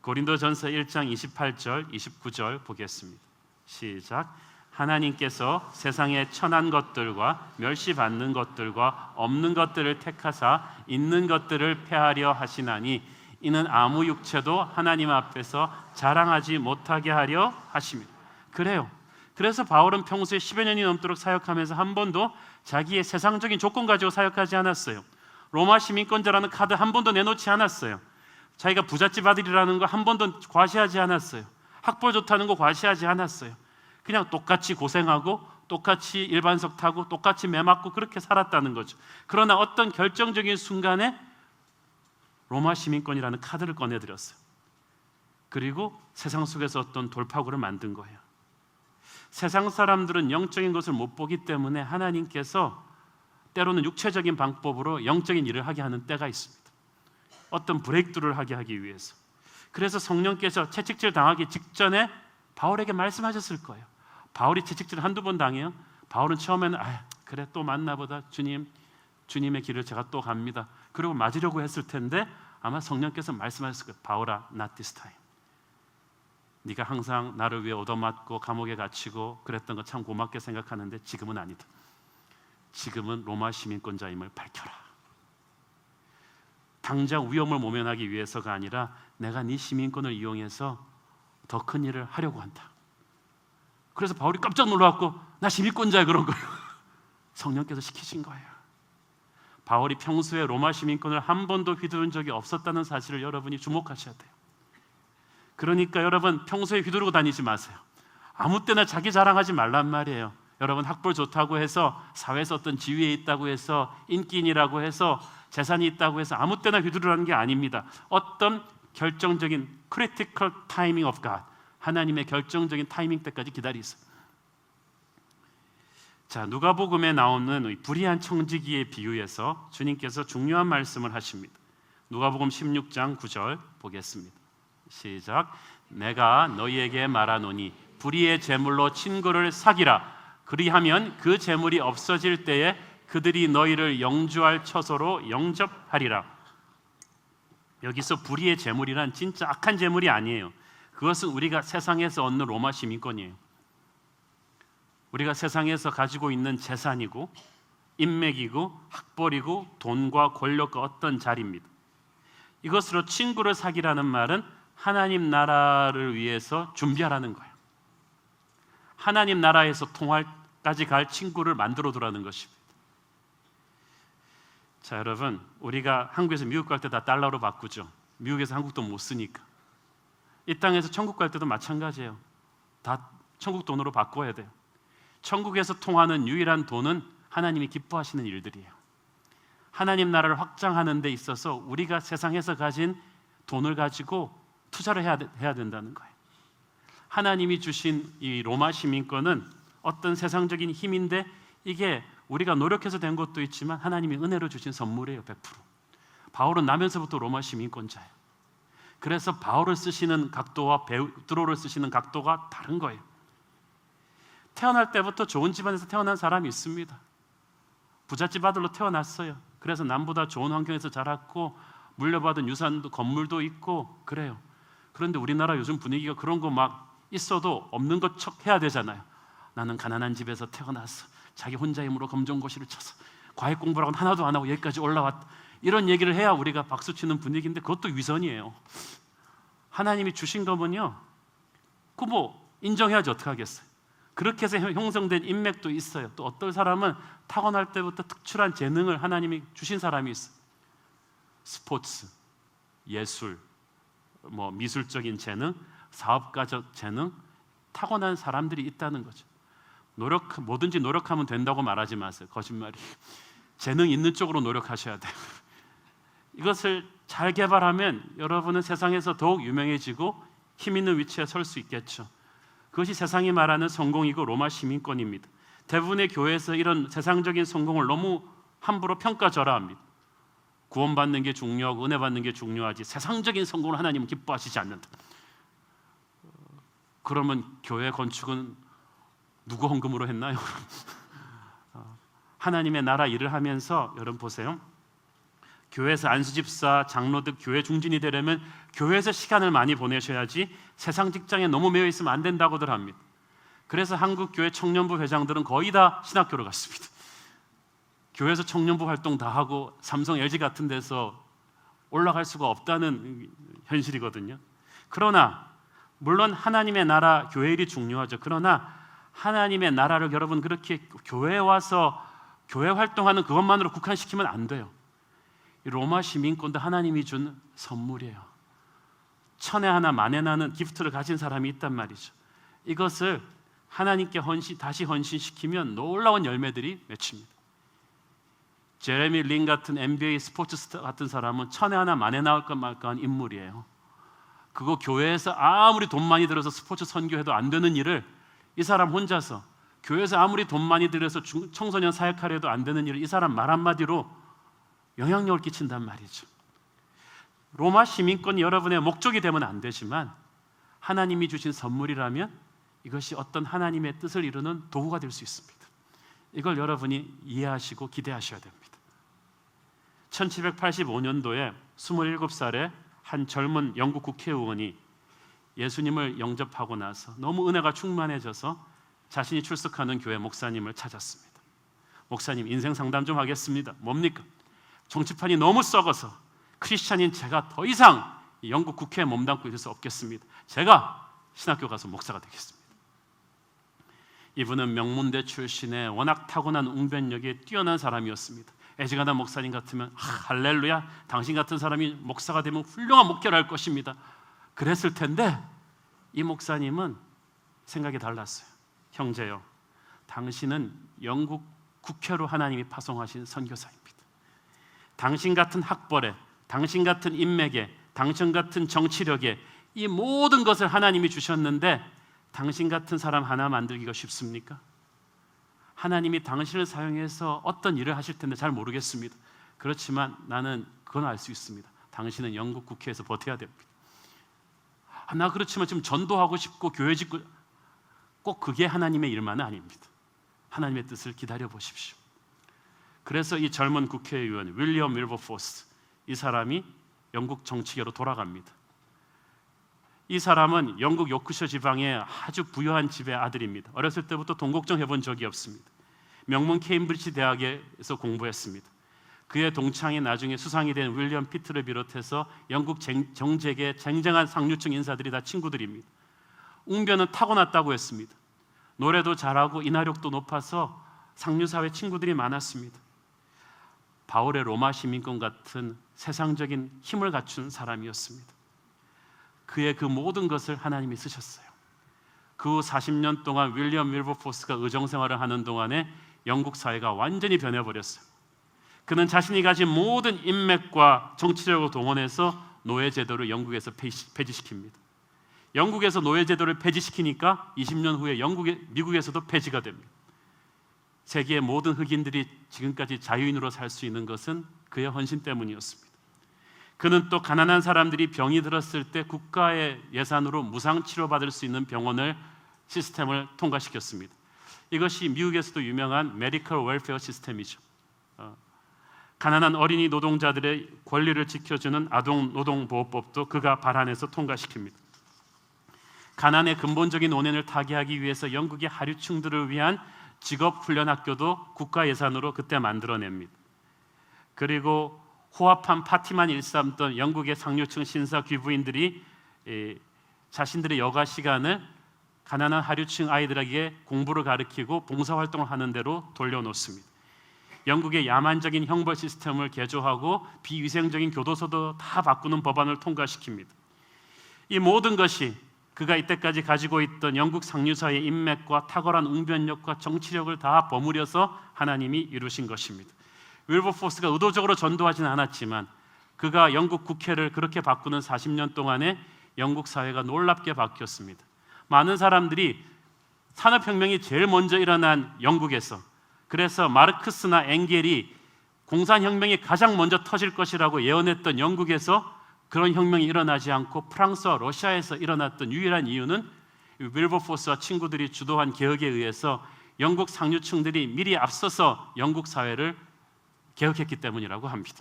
고린도전서 1장 28절, 29절 보겠습니다. 시작. 하나님께서 세상의 천한 것들과 멸시받는 것들과 없는 것들을 택하사 있는 것들을 폐하려 하시나니 이는 아무 육체도 하나님 앞에서 자랑하지 못하게 하려 하십니다. 그래요. 그래서 바울은 평소에 10여 년이 넘도록 사역하면서 한 번도 자기의 세상적인 조건 가지고 사역하지 않았어요. 로마 시민권자라는 카드 한 번도 내놓지 않았어요. 자기가 부잣집 아들이라는 거 한 번도 과시하지 않았어요. 학벌 좋다는 거 과시하지 않았어요. 그냥 똑같이 고생하고 똑같이 일반석 타고 똑같이 매 맞고 그렇게 살았다는 거죠. 그러나 어떤 결정적인 순간에 로마 시민권이라는 카드를 꺼내드렸어요. 그리고 세상 속에서 어떤 돌파구를 만든 거예요. 세상 사람들은 영적인 것을 못 보기 때문에 하나님께서 때로는 육체적인 방법으로 영적인 일을 하게 하는 때가 있습니다. 어떤 브레이크드루를 하기 위해서. 그래서 성령께서 채찍질 당하기 직전에 바울에게 말씀하셨을 거예요. 바울이 채찍질 한두 번 당해요. 바울은 처음에는 그래 또 만나보다 주님의 길을 제가 또 갑니다. 그리고 맞으려고 했을 텐데 아마 성령께서 말씀하셨을 거예요. 바울아, not this time. 네가 항상 나를 위해 얻어맞고 감옥에 갇히고 그랬던 거 참 고맙게 생각하는데 지금은 아니다. 지금은 로마 시민권자임을 밝혀라. 당장 위험을 모면하기 위해서가 아니라 내가 네 시민권을 이용해서 더 큰 일을 하려고 한다. 그래서 바울이 깜짝 놀라갖고 나 시민권자야 그런 거예요. 성령께서 시키신 거예요. 바울이 평소에 로마 시민권을 한 번도 휘두른 적이 없었다는 사실을 여러분이 주목하셔야 돼요. 그러니까 여러분 평소에 휘두르고 다니지 마세요. 아무 때나 자기 자랑하지 말란 말이에요. 여러분 학벌 좋다고 해서 사회에서 어떤 지위에 있다고 해서 인기인이라고 해서 재산이 있다고 해서 아무 때나 휘두르라는 게 아닙니다. 어떤 결정적인 critical timing of God, 하나님의 결정적인 타이밍 때까지 기다리세요. 자, 누가복음에 나오는 불의한 청지기의 비유에서 주님께서 중요한 말씀을 하십니다. 누가복음 16장 9절 보겠습니다. 시작. 내가 너희에게 말하노니 불의의 제물로 친구를 사기라. 그리하면 그 제물이 없어질 때에 그들이 너희를 영주할 처소로 영접하리라. 여기서 불의의 제물이란 진짜 악한 제물이 아니에요. 그것은 우리가 세상에서 얻는 로마 시민권이에요. 우리가 세상에서 가지고 있는 재산이고 인맥이고 학벌이고 돈과 권력과 어떤 자리입니다. 이것으로 친구를 사기라는 말은 하나님 나라를 위해서 준비하라는 거예요. 하나님 나라에서 통할까지 갈 친구를 만들어 두라는 것입니다. 자, 여러분, 우리가 한국에서 미국 갈 때 다 달러로 바꾸죠. 미국에서 한국 돈 못 쓰니까. 이 땅에서 천국 갈 때도 마찬가지예요. 다 천국 돈으로 바꿔야 돼요. 천국에서 통하는 유일한 돈은 하나님이 기뻐하시는 일들이에요. 하나님 나라를 확장하는 데 있어서 우리가 세상에서 가진 돈을 가지고 투자를 해야 된다는 거예요. 하나님이 주신 이 로마 시민권은 어떤 세상적인 힘인데 이게 우리가 노력해서 된 것도 있지만 하나님이 은혜로 주신 선물이에요. 100%. 바울은 나면서부터 로마 시민권자예요. 그래서 바울을 쓰시는 각도와 베드로를 쓰시는 각도가 다른 거예요. 태어날 때부터 좋은 집안에서 태어난 사람이 있습니다. 부잣집 아들로 태어났어요. 그래서 남보다 좋은 환경에서 자랐고 물려받은 유산도 건물도 있고 그래요. 그런데 우리나라 요즘 분위기가 그런 거 막 있어도 없는 것 척 해야 되잖아요. 나는 가난한 집에서 태어났어. 자기 혼자 힘으로 검정고시를 쳐서 과외 공부라고는 하나도 안 하고 여기까지 올라왔다. 이런 얘기를 해야 우리가 박수치는 분위기인데 그것도 위선이에요. 하나님이 주신 거면요, 그 뭐 인정해야지 어떻게 하겠어요. 그렇게 해서 형성된 인맥도 있어요. 또 어떤 사람은 타고날 때부터 특출한 재능을 하나님이 주신 사람이 있어요. 스포츠, 예술, 뭐 미술적인 재능, 사업가적 재능, 타고난 사람들이 있다는 거죠. 뭐든지 노력하면 된다고 말하지 마세요. 거짓말이. 재능 있는 쪽으로 노력하셔야 돼요. 이것을 잘 개발하면 여러분은 세상에서 더욱 유명해지고 힘 있는 위치에 설 수 있겠죠. 그것이 세상이 말하는 성공이고 로마 시민권입니다. 대부분의 교회에서 이런 세상적인 성공을 너무 함부로 평가절하합니다. 구원받는 게 중요하고 은혜 받는 게 중요하지 세상적인 성공을 하나님은 기뻐하시지 않는다. 그러면 교회 건축은 누구 헌금으로 했나요? 하나님의 나라 일을 하면서 여러분 보세요. 교회에서 안수집사, 장로 등 교회 중진이 되려면 교회에서 시간을 많이 보내셔야지 세상 직장에 너무 매여 있으면 안 된다고들 합니다. 그래서 한국 교회 청년부 회장들은 거의 다 신학교로 갔습니다. 교회에서 청년부 활동 다 하고 삼성, LG 같은 데서 올라갈 수가 없다는 현실이거든요. 그러나 물론 하나님의 나라 교회 일이 중요하죠. 그러나 하나님의 나라를 여러분 그렇게 교회에 와서 교회 활동하는 그것만으로 국한시키면 안 돼요. 이 로마 시민권도 하나님이 준 선물이에요. 천에 하나 만에 나는 기프트를 가진 사람이 있단 말이죠. 이것을 하나님께 다시 헌신시키면 놀라운 열매들이 맺힙니다. 제레미 린 같은 NBA 스포츠 스타 같은 사람은 천에 하나 만에 나올까 말까한 인물이에요. 그거 교회에서 아무리 돈 많이 들어서 스포츠 선교해도 안 되는 일을 이 사람 혼자서, 교회에서 아무리 돈 많이 들여서 청소년 사역하려 해도 안 되는 일을 이 사람 말 한마디로 영향력을 끼친단 말이죠. 로마 시민권이 여러분의 목적이 되면 안 되지만 하나님이 주신 선물이라면 이것이 어떤 하나님의 뜻을 이루는 도구가 될 수 있습니다. 이걸 여러분이 이해하시고 기대하셔야 됩니다. 1785년도에 27살의 한 젊은 영국 국회의원이 예수님을 영접하고 나서 너무 은혜가 충만해져서 자신이 출석하는 교회 목사님을 찾았습니다. 목사님, 인생 상담 좀 하겠습니다. 뭡니까? 정치판이 너무 썩어서 크리스찬인 제가 더 이상 영국 국회에 몸담고 있을 수 없겠습니다. 제가 신학교 가서 목사가 되겠습니다. 이분은 명문대 출신의 워낙 타고난 웅변력이 뛰어난 사람이었습니다. 애지간한 목사님 같으면 할렐루야, 당신 같은 사람이 목사가 되면 훌륭한 목회를 할 것입니다. 그랬을 텐데 이 목사님은 생각이 달랐어요. 형제요, 당신은 영국 국회로 하나님이 파송하신 선교사입니다. 당신 같은 학벌에, 당신 같은 인맥에, 당신 같은 정치력에 이 모든 것을 하나님이 주셨는데 당신 같은 사람 하나 만들기가 쉽습니까? 하나님이 당신을 사용해서 어떤 일을 하실 텐데 잘 모르겠습니다. 그렇지만 나는 그건 알 수 있습니다. 당신은 영국 국회에서 버텨야 됩니다. 나 그렇지만 지금 전도하고 싶고 교회 짓고, 꼭 그게 하나님의 일만은 아닙니다. 하나님의 뜻을 기다려 보십시오. 그래서 이 젊은 국회의원 윌리엄 윌버포스, 이 사람이 영국 정치계로 돌아갑니다. 이 사람은 영국 요크셔 지방의 아주 부유한 집의 아들입니다. 어렸을 때부터 돈 걱정해본 적이 없습니다. 명문 케임브리지 대학에서 공부했습니다. 그의 동창이 나중에 수상이 된 윌리엄 피트를 비롯해서 영국 정재계 쟁쟁한 상류층 인사들이 다 친구들입니다. 웅변은 타고났다고 했습니다. 노래도 잘하고 인하력도 높아서 상류사회 친구들이 많았습니다. 바울의 로마 시민권 같은 세상적인 힘을 갖춘 사람이었습니다. 그의 그 모든 것을 하나님이 쓰셨어요. 그 후 40년 동안 윌리엄 윌버포스가 의정생활을 하는 동안에 영국 사회가 완전히 변해버렸어요. 그는 자신이 가진 모든 인맥과 정치력을 동원해서 노예제도를 영국에서 폐지시킵니다. 영국에서 노예제도를 폐지시키니까 20년 후에 미국에서도 폐지가 됩니다. 세계의 모든 흑인들이 지금까지 자유인으로 살 수 있는 것은 그의 헌신 때문이었습니다. 그는 또 가난한 사람들이 병이 들었을 때 국가의 예산으로 무상 치료받을 수 있는 병원을 시스템을 통과시켰습니다. 이것이 미국에서도 유명한 메디컬 웰페어 시스템이죠. 가난한 어린이 노동자들의 권리를 지켜주는 아동노동보호법도 그가 발안해서 통과시킵니다. 가난의 근본적인 원인을 타개하기 위해서 영국의 하류층들을 위한 직업훈련학교도 국가 예산으로 그때 만들어냅니다. 그리고 호합한 파티만 일삼던 영국의 상류층 신사 귀부인들이 자신들의 여가 시간을 가난한 하류층 아이들에게 공부를 가르치고 봉사활동을 하는 대로 돌려놓습니다. 영국의 야만적인 형벌 시스템을 개조하고 비위생적인 교도소도 다 바꾸는 법안을 통과시킵니다. 이 모든 것이 그가 이때까지 가지고 있던 영국 상류사의 인맥과 탁월한 웅변력과 정치력을 다 버무려서 하나님이 이루신 것입니다. 윌버포스가 의도적으로 전도하지는 않았지만 그가 영국 국회를 그렇게 바꾸는 40년 동안에 영국 사회가 놀랍게 바뀌었습니다. 많은 사람들이 산업혁명이 제일 먼저 일어난 영국에서, 그래서 마르크스나 엥겔이 공산혁명이 가장 먼저 터질 것이라고 예언했던 영국에서 그런 혁명이 일어나지 않고 프랑스와 러시아에서 일어났던 유일한 이유는 윌버포스와 친구들이 주도한 개혁에 의해서 영국 상류층들이 미리 앞서서 영국 사회를 개혁했기 때문이라고 합니다.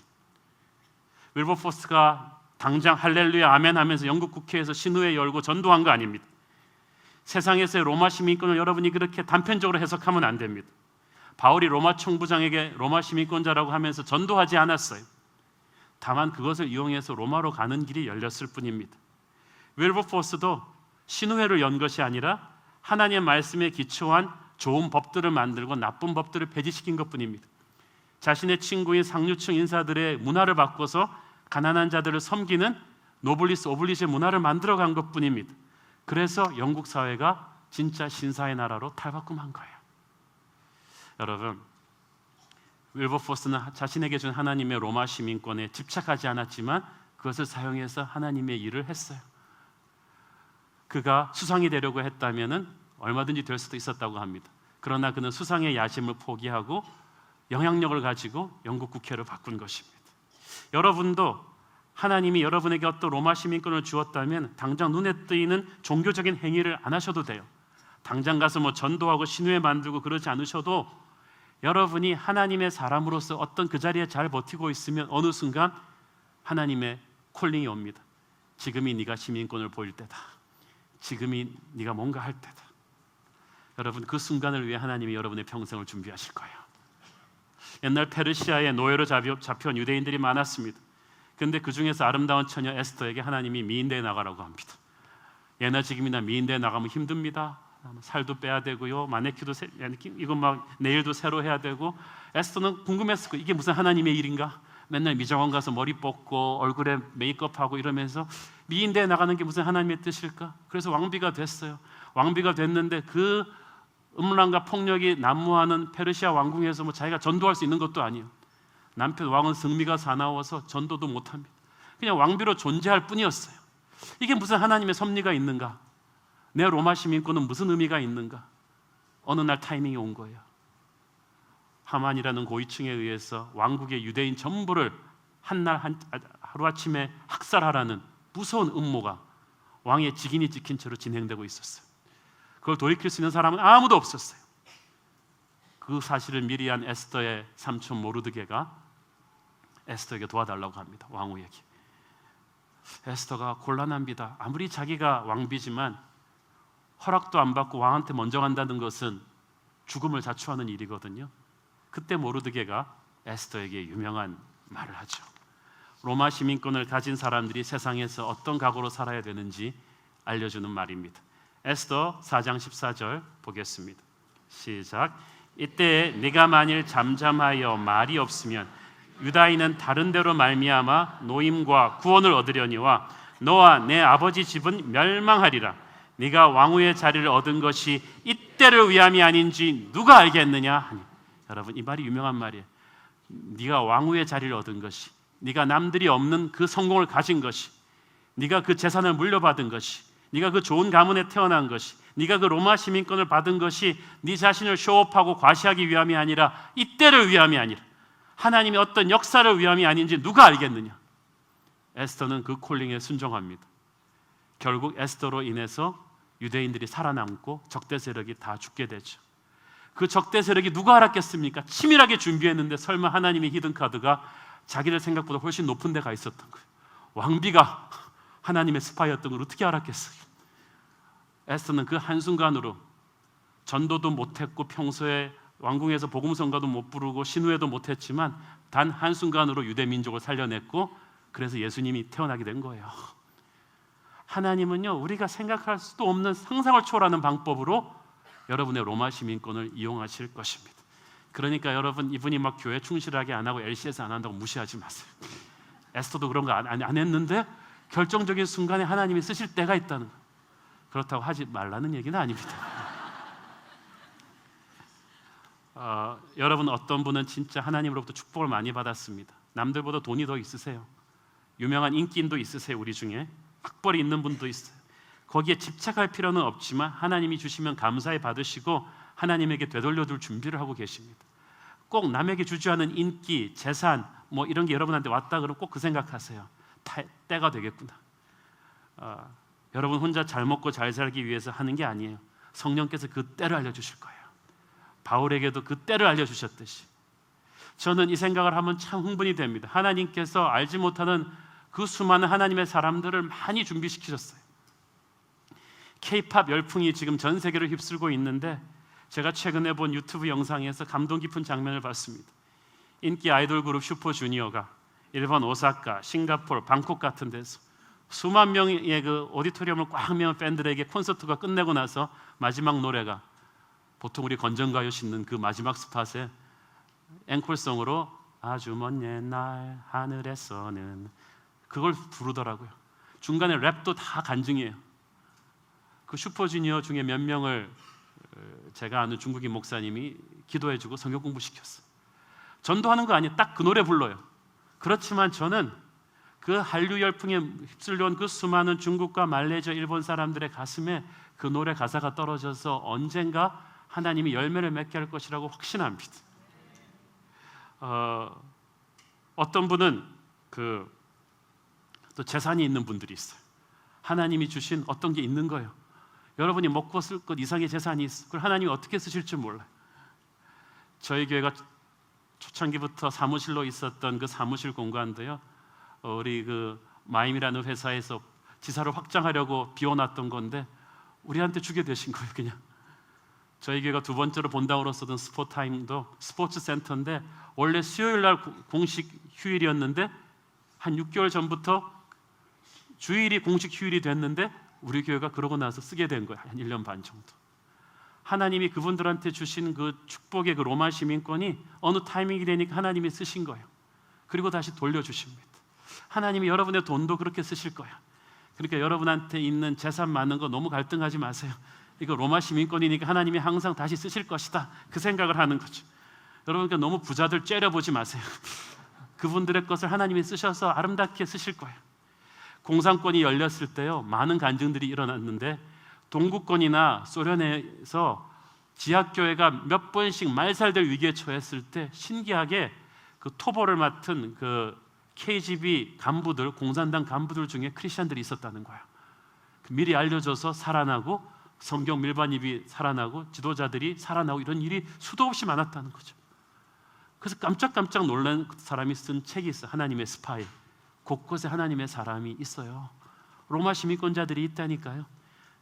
윌버포스가 당장 할렐루야 아멘 하면서 영국 국회에서 신우회 열고 전도한 거 아닙니다. 세상에서의 로마 시민권을 여러분이 그렇게 단편적으로 해석하면 안 됩니다. 바울이 로마 총부장에게 로마 시민권자라고 하면서 전도하지 않았어요. 다만 그것을 이용해서 로마로 가는 길이 열렸을 뿐입니다. 윌버포스도 신우회를 연 것이 아니라 하나님의 말씀에 기초한 좋은 법들을 만들고 나쁜 법들을 폐지시킨 것뿐입니다. 자신의 친구인 상류층 인사들의 문화를 바꿔서 가난한 자들을 섬기는 노블리스 오블리주의 문화를 만들어간 것뿐입니다. 그래서 영국 사회가 진짜 신사의 나라로 탈바꿈한 거예요. 여러분, 윌버포스는 자신에게 준 하나님의 로마 시민권에 집착하지 않았지만 그것을 사용해서 하나님의 일을 했어요. 그가 수상이 되려고 했다면 얼마든지 될 수도 있었다고 합니다. 그러나 그는 수상의 야심을 포기하고 영향력을 가지고 영국 국회를 바꾼 것입니다. 여러분도 하나님이 여러분에게 어떤 로마 시민권을 주었다면 당장 눈에 띄는 종교적인 행위를 안 하셔도 돼요. 당장 가서 뭐 전도하고 신우회 만들고 그러지 않으셔도 여러분이 하나님의 사람으로서 어떤 그 자리에 잘 버티고 있으면 어느 순간 하나님의 콜링이 옵니다. 지금이 네가 시민권을 보일 때다. 지금이 네가 뭔가 할 때다. 여러분, 그 순간을 위해 하나님이 여러분의 평생을 준비하실 거예요. 옛날 페르시아에 노예로 잡혀온 유대인들이 많았습니다. 그런데 그 중에서 아름다운 처녀 에스더에게 하나님이 미인대에 나가라고 합니다. 예나 지금이나 미인대에 나가면 힘듭니다. 살도 빼야 되고요, 마네큐도 이거 막 네일도 새로 해야 되고. 에스더는 궁금했을 거예요. 이게 무슨 하나님의 일인가? 맨날 미장원 가서 머리 뽑고 얼굴에 메이크업하고 이러면서 미인대에 나가는 게 무슨 하나님의 뜻일까? 그래서 왕비가 됐어요. 왕비가 됐는데 그 음란과 폭력이 난무하는 페르시아 왕궁에서 뭐 자기가 전도할 수 있는 것도 아니에요. 남편 왕은 승미가 사나워서 전도도 못합니다. 그냥 왕비로 존재할 뿐이었어요. 이게 무슨 하나님의 섭리가 있는가? 내 로마 시민권은 무슨 의미가 있는가? 어느 날 타이밍이 온 거예요. 하만이라는 고위층에 의해서 왕국의 유대인 전부를 하루아침에 학살하라는 무서운 음모가 왕의 직인이 찍힌 채로 진행되고 있었어요. 그걸 돌이킬 수 있는 사람은 아무도 없었어요. 그 사실을 미리 한 에스더의 삼촌 모르드게가 에스더에게 도와달라고 합니다. 왕후에게. 에스더가 곤란합니다. 아무리 자기가 왕비지만 허락도 안 받고 왕한테 먼저 간다는 것은 죽음을 자초하는 일이거든요. 그때 모르드게가 에스더에게 유명한 말을 하죠. 로마 시민권을 가진 사람들이 세상에서 어떤 각오로 살아야 되는지 알려주는 말입니다. 에스더 4장 14절 보겠습니다. 시작. 이때 네가 만일 잠잠하여 말이 없으면 유다인은 다른 데로 말미암아 노임과 구원을 얻으려니와 너와 내 아버지 집은 멸망하리라. 네가 왕후의 자리를 얻은 것이 이때를 위함이 아닌지 누가 알겠느냐 하니. 여러분, 이 말이 유명한 말이에요. 네가 왕후의 자리를 얻은 것이, 네가 남들이 없는 그 성공을 가진 것이, 네가 그 재산을 물려받은 것이, 네가 그 좋은 가문에 태어난 것이, 네가 그 로마 시민권을 받은 것이 네 자신을 쇼업하고 과시하기 위함이 아니라 이때를 위함이 아니라 하나님의 어떤 역사를 위함이 아닌지 누가 알겠느냐. 에스더는 그 콜링에 순종합니다. 결국 에스더로 인해서 유대인들이 살아남고 적대 세력이 다 죽게 되죠. 그 적대 세력이 누가 알았겠습니까? 치밀하게 준비했는데 설마 하나님의 히든카드가 자기들 생각보다 훨씬 높은 데가 있었던 거예요. 왕비가 하나님의 스파이였던 걸 어떻게 알았겠어요? 에스더는 그 한순간으로 전도도 못했고 평소에 왕궁에서 복음성가도 못 부르고 신우회도 못했지만 단 한순간으로 유대 민족을 살려냈고 그래서 예수님이 태어나게 된 거예요. 하나님은요, 우리가 생각할 수도 없는 상상을 초월하는 방법으로 여러분의 로마 시민권을 이용하실 것입니다. 그러니까 여러분, 이분이 막 교회 충실하게 안 하고 LCS 안 한다고 무시하지 마세요. 에스더도 그런 거 안 했는데 결정적인 순간에 하나님이 쓰실 때가 있다는 거. 그렇다고 하지 말라는 얘기는 아닙니다. 여러분, 어떤 분은 진짜 하나님으로부터 축복을 많이 받았습니다. 남들보다 돈이 더 있으세요. 유명한 인기인도 있으세요. 우리 중에 학벌이 있는 분도 있어요. 거기에 집착할 필요는 없지만 하나님이 주시면 감사히 받으시고 하나님에게 되돌려둘 준비를 하고 계십니다. 꼭 남에게 주지 않은 인기, 재산 뭐 이런 게 여러분한테 왔다 그러면 꼭 그 생각하세요. 때가 되겠구나. 여러분 혼자 잘 먹고 잘 살기 위해서 하는 게 아니에요. 성령께서 그 때를 알려주실 거예요. 바울에게도 그 때를 알려주셨듯이. 저는 이 생각을 하면 참 흥분이 됩니다. 하나님께서 알지 못하는 그 수많은 하나님의 사람들을 많이 준비시키셨어요. K-팝 열풍이 지금 전 세계를 휩쓸고 있는데 제가 최근에 본 유튜브 영상에서 감동 깊은 장면을 봤습니다. 인기 아이돌 그룹 슈퍼주니어가 일본 오사카, 싱가포르, 방콕 같은 데서 수만 명의 그 오디토리움을 꽉 메운 팬들에게 콘서트가 끝내고 나서 마지막 노래가 보통 우리 건전가요 싣는 그 마지막 스팟에 앵콜송으로 아주 먼 옛날 하늘에서는 그걸 부르더라고요. 중간에 랩도 다 간증이에요. 그 슈퍼주니어 중에 몇 명을 제가 아는 중국인 목사님이 기도해주고 성경 공부시켰어요. 전도하는 거 아니에요. 딱 그 노래 불러요. 그렇지만 저는 그 한류 열풍에 휩쓸려온 그 수많은 중국과 말레이시아, 일본 사람들의 가슴에 그 노래 가사가 떨어져서 언젠가 하나님이 열매를 맺게 할 것이라고 확신합니다. 어떤 분은 또 재산이 있는 분들이 있어요. 하나님이 주신 어떤 게 있는 거예요. 여러분이 먹고 쓸 것 이상의 재산이 있어요. 그걸 하나님이 어떻게 쓰실 줄 몰라요. 저희 교회가 초창기부터 사무실로 있었던 그 사무실 공간도요, 우리 그 마임이라는 회사에서 지사를 확장하려고 비워놨던 건데 우리한테 주게 되신 거예요. 그냥 저희 교회가 두 번째로 본당으로 쓰던 스포타임도 스포츠 센터인데 원래 수요일 날 공식 휴일이었는데 한 6개월 전부터 주일이 공식 휴일이 됐는데 우리 교회가 그러고 나서 쓰게 된 거예요. 한 1년 반 정도. 하나님이 그분들한테 주신 그 축복의 그 로마 시민권이 어느 타이밍이 되니까 하나님이 쓰신 거예요. 그리고 다시 돌려주십니다. 하나님이 여러분의 돈도 그렇게 쓰실 거예요. 그러니까 여러분한테 있는 재산 많은 거 너무 갈등하지 마세요. 이거 로마 시민권이니까 하나님이 항상 다시 쓰실 것이다, 그 생각을 하는 거죠. 여러분, 그러니까 너무 부자들 째려보지 마세요. 그분들의 것을 하나님이 쓰셔서 아름답게 쓰실 거예요. 공산권이 열렸을 때요, 많은 간증들이 일어났는데 동구권이나 소련에서 지하교회가 몇 번씩 말살될 위기에 처했을 때 신기하게 그 토벌을 맡은 그 KGB 간부들, 공산당 간부들 중에 크리스천들이 있었다는 거야. 미리 알려줘서 살아나고 성경 밀반입이 살아나고 지도자들이 살아나고 이런 일이 수도 없이 많았다는 거죠. 그래서 깜짝깜짝 놀란 사람이 쓴 책이 있어요. 하나님의 스파이. 곳곳에 하나님의 사람이 있어요. 로마 시민권자들이 있다니까요.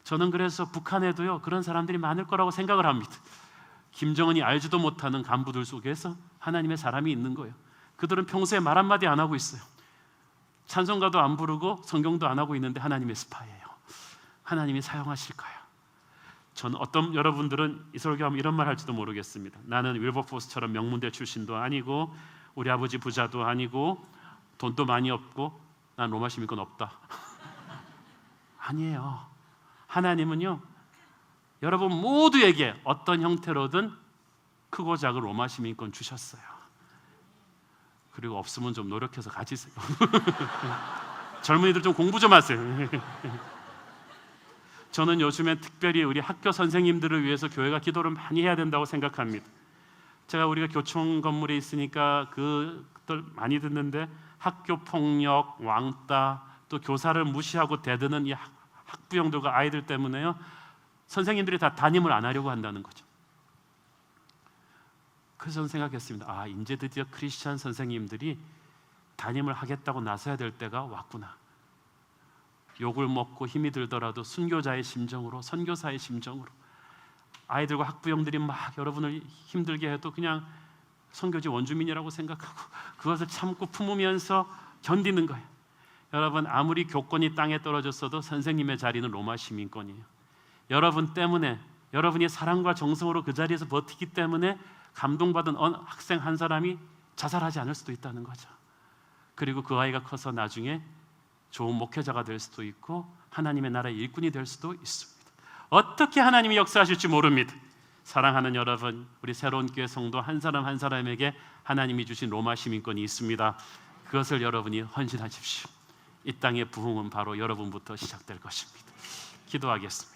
저는 그래서 북한에도요 그런 사람들이 많을 거라고 생각을 합니다. 김정은이 알지도 못하는 간부들 속에서 하나님의 사람이 있는 거예요. 그들은 평소에 말 한마디 안 하고 있어요. 찬송가도 안 부르고 성경도 안 하고 있는데 하나님의 스파이예요. 하나님이 사용하실 거예요. 저는 어떤 여러분들은 이 설교하면 이런 말 할지도 모르겠습니다. 나는 윌버포스처럼 명문대 출신도 아니고 우리 아버지 부자도 아니고 돈도 많이 없고 난 로마 시민권 없다. 아니에요. 하나님은요 여러분 모두에게 어떤 형태로든 크고 작은 로마 시민권 주셨어요. 그리고 없으면 좀 노력해서 가지세요. 젊은이들 좀 공부 좀 하세요. 저는 요즘에 특별히 우리 학교 선생님들을 위해서 교회가 기도를 많이 해야 된다고 생각합니다. 제가 우리가 교총 건물에 있으니까 그들 많이 듣는데 학교 폭력, 왕따, 또 교사를 무시하고 대드는 이 학부형들과 아이들 때문에요 선생님들이 다 담임을 안 하려고 한다는 거죠. 그래서 저는 생각했습니다. 이제 드디어 크리스천 선생님들이 담임을 하겠다고 나서야 될 때가 왔구나. 욕을 먹고 힘이 들더라도 순교자의 심정으로, 선교사의 심정으로 아이들과 학부형들이 막 여러분을 힘들게 해도 그냥 선교지 원주민이라고 생각하고 그것을 참고 품으면서 견디는 거예요. 여러분 아무리 교권이 땅에 떨어졌어도 선생님의 자리는 로마 시민권이에요. 여러분 때문에, 여러분이 사랑과 정성으로 그 자리에서 버티기 때문에 감동받은 어느 학생 한 사람이 자살하지 않을 수도 있다는 거죠. 그리고 그 아이가 커서 나중에 좋은 목회자가 될 수도 있고 하나님의 나라의 일꾼이 될 수도 있습니다. 어떻게 하나님이 역사하실지 모릅니다. 사랑하는 여러분, 우리 새로운 교회 성도 한 사람 한 사람에게 하나님이 주신 로마 시민권이 있습니다. 그것을 여러분이 헌신하십시오. 이 땅의 부흥은 바로 여러분부터 시작될 것입니다. 기도하겠습니다.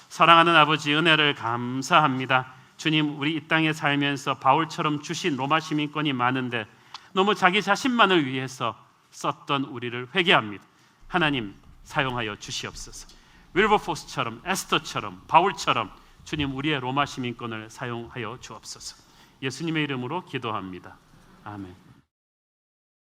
사랑하는 아버지, 은혜를 감사합니다. 주님, 우리 이 땅에 살면서 바울처럼 주신 로마 시민권이 많은데 너무 자기 자신만을 위해서 썼던 우리를 회개합니다. 하나님 사용하여 주시옵소서. 윌버포스처럼, 에스더처럼, 바울처럼 주님 우리의 로마 시민권을 사용하여 주옵소서. 예수님의 이름으로 기도합니다. 아멘.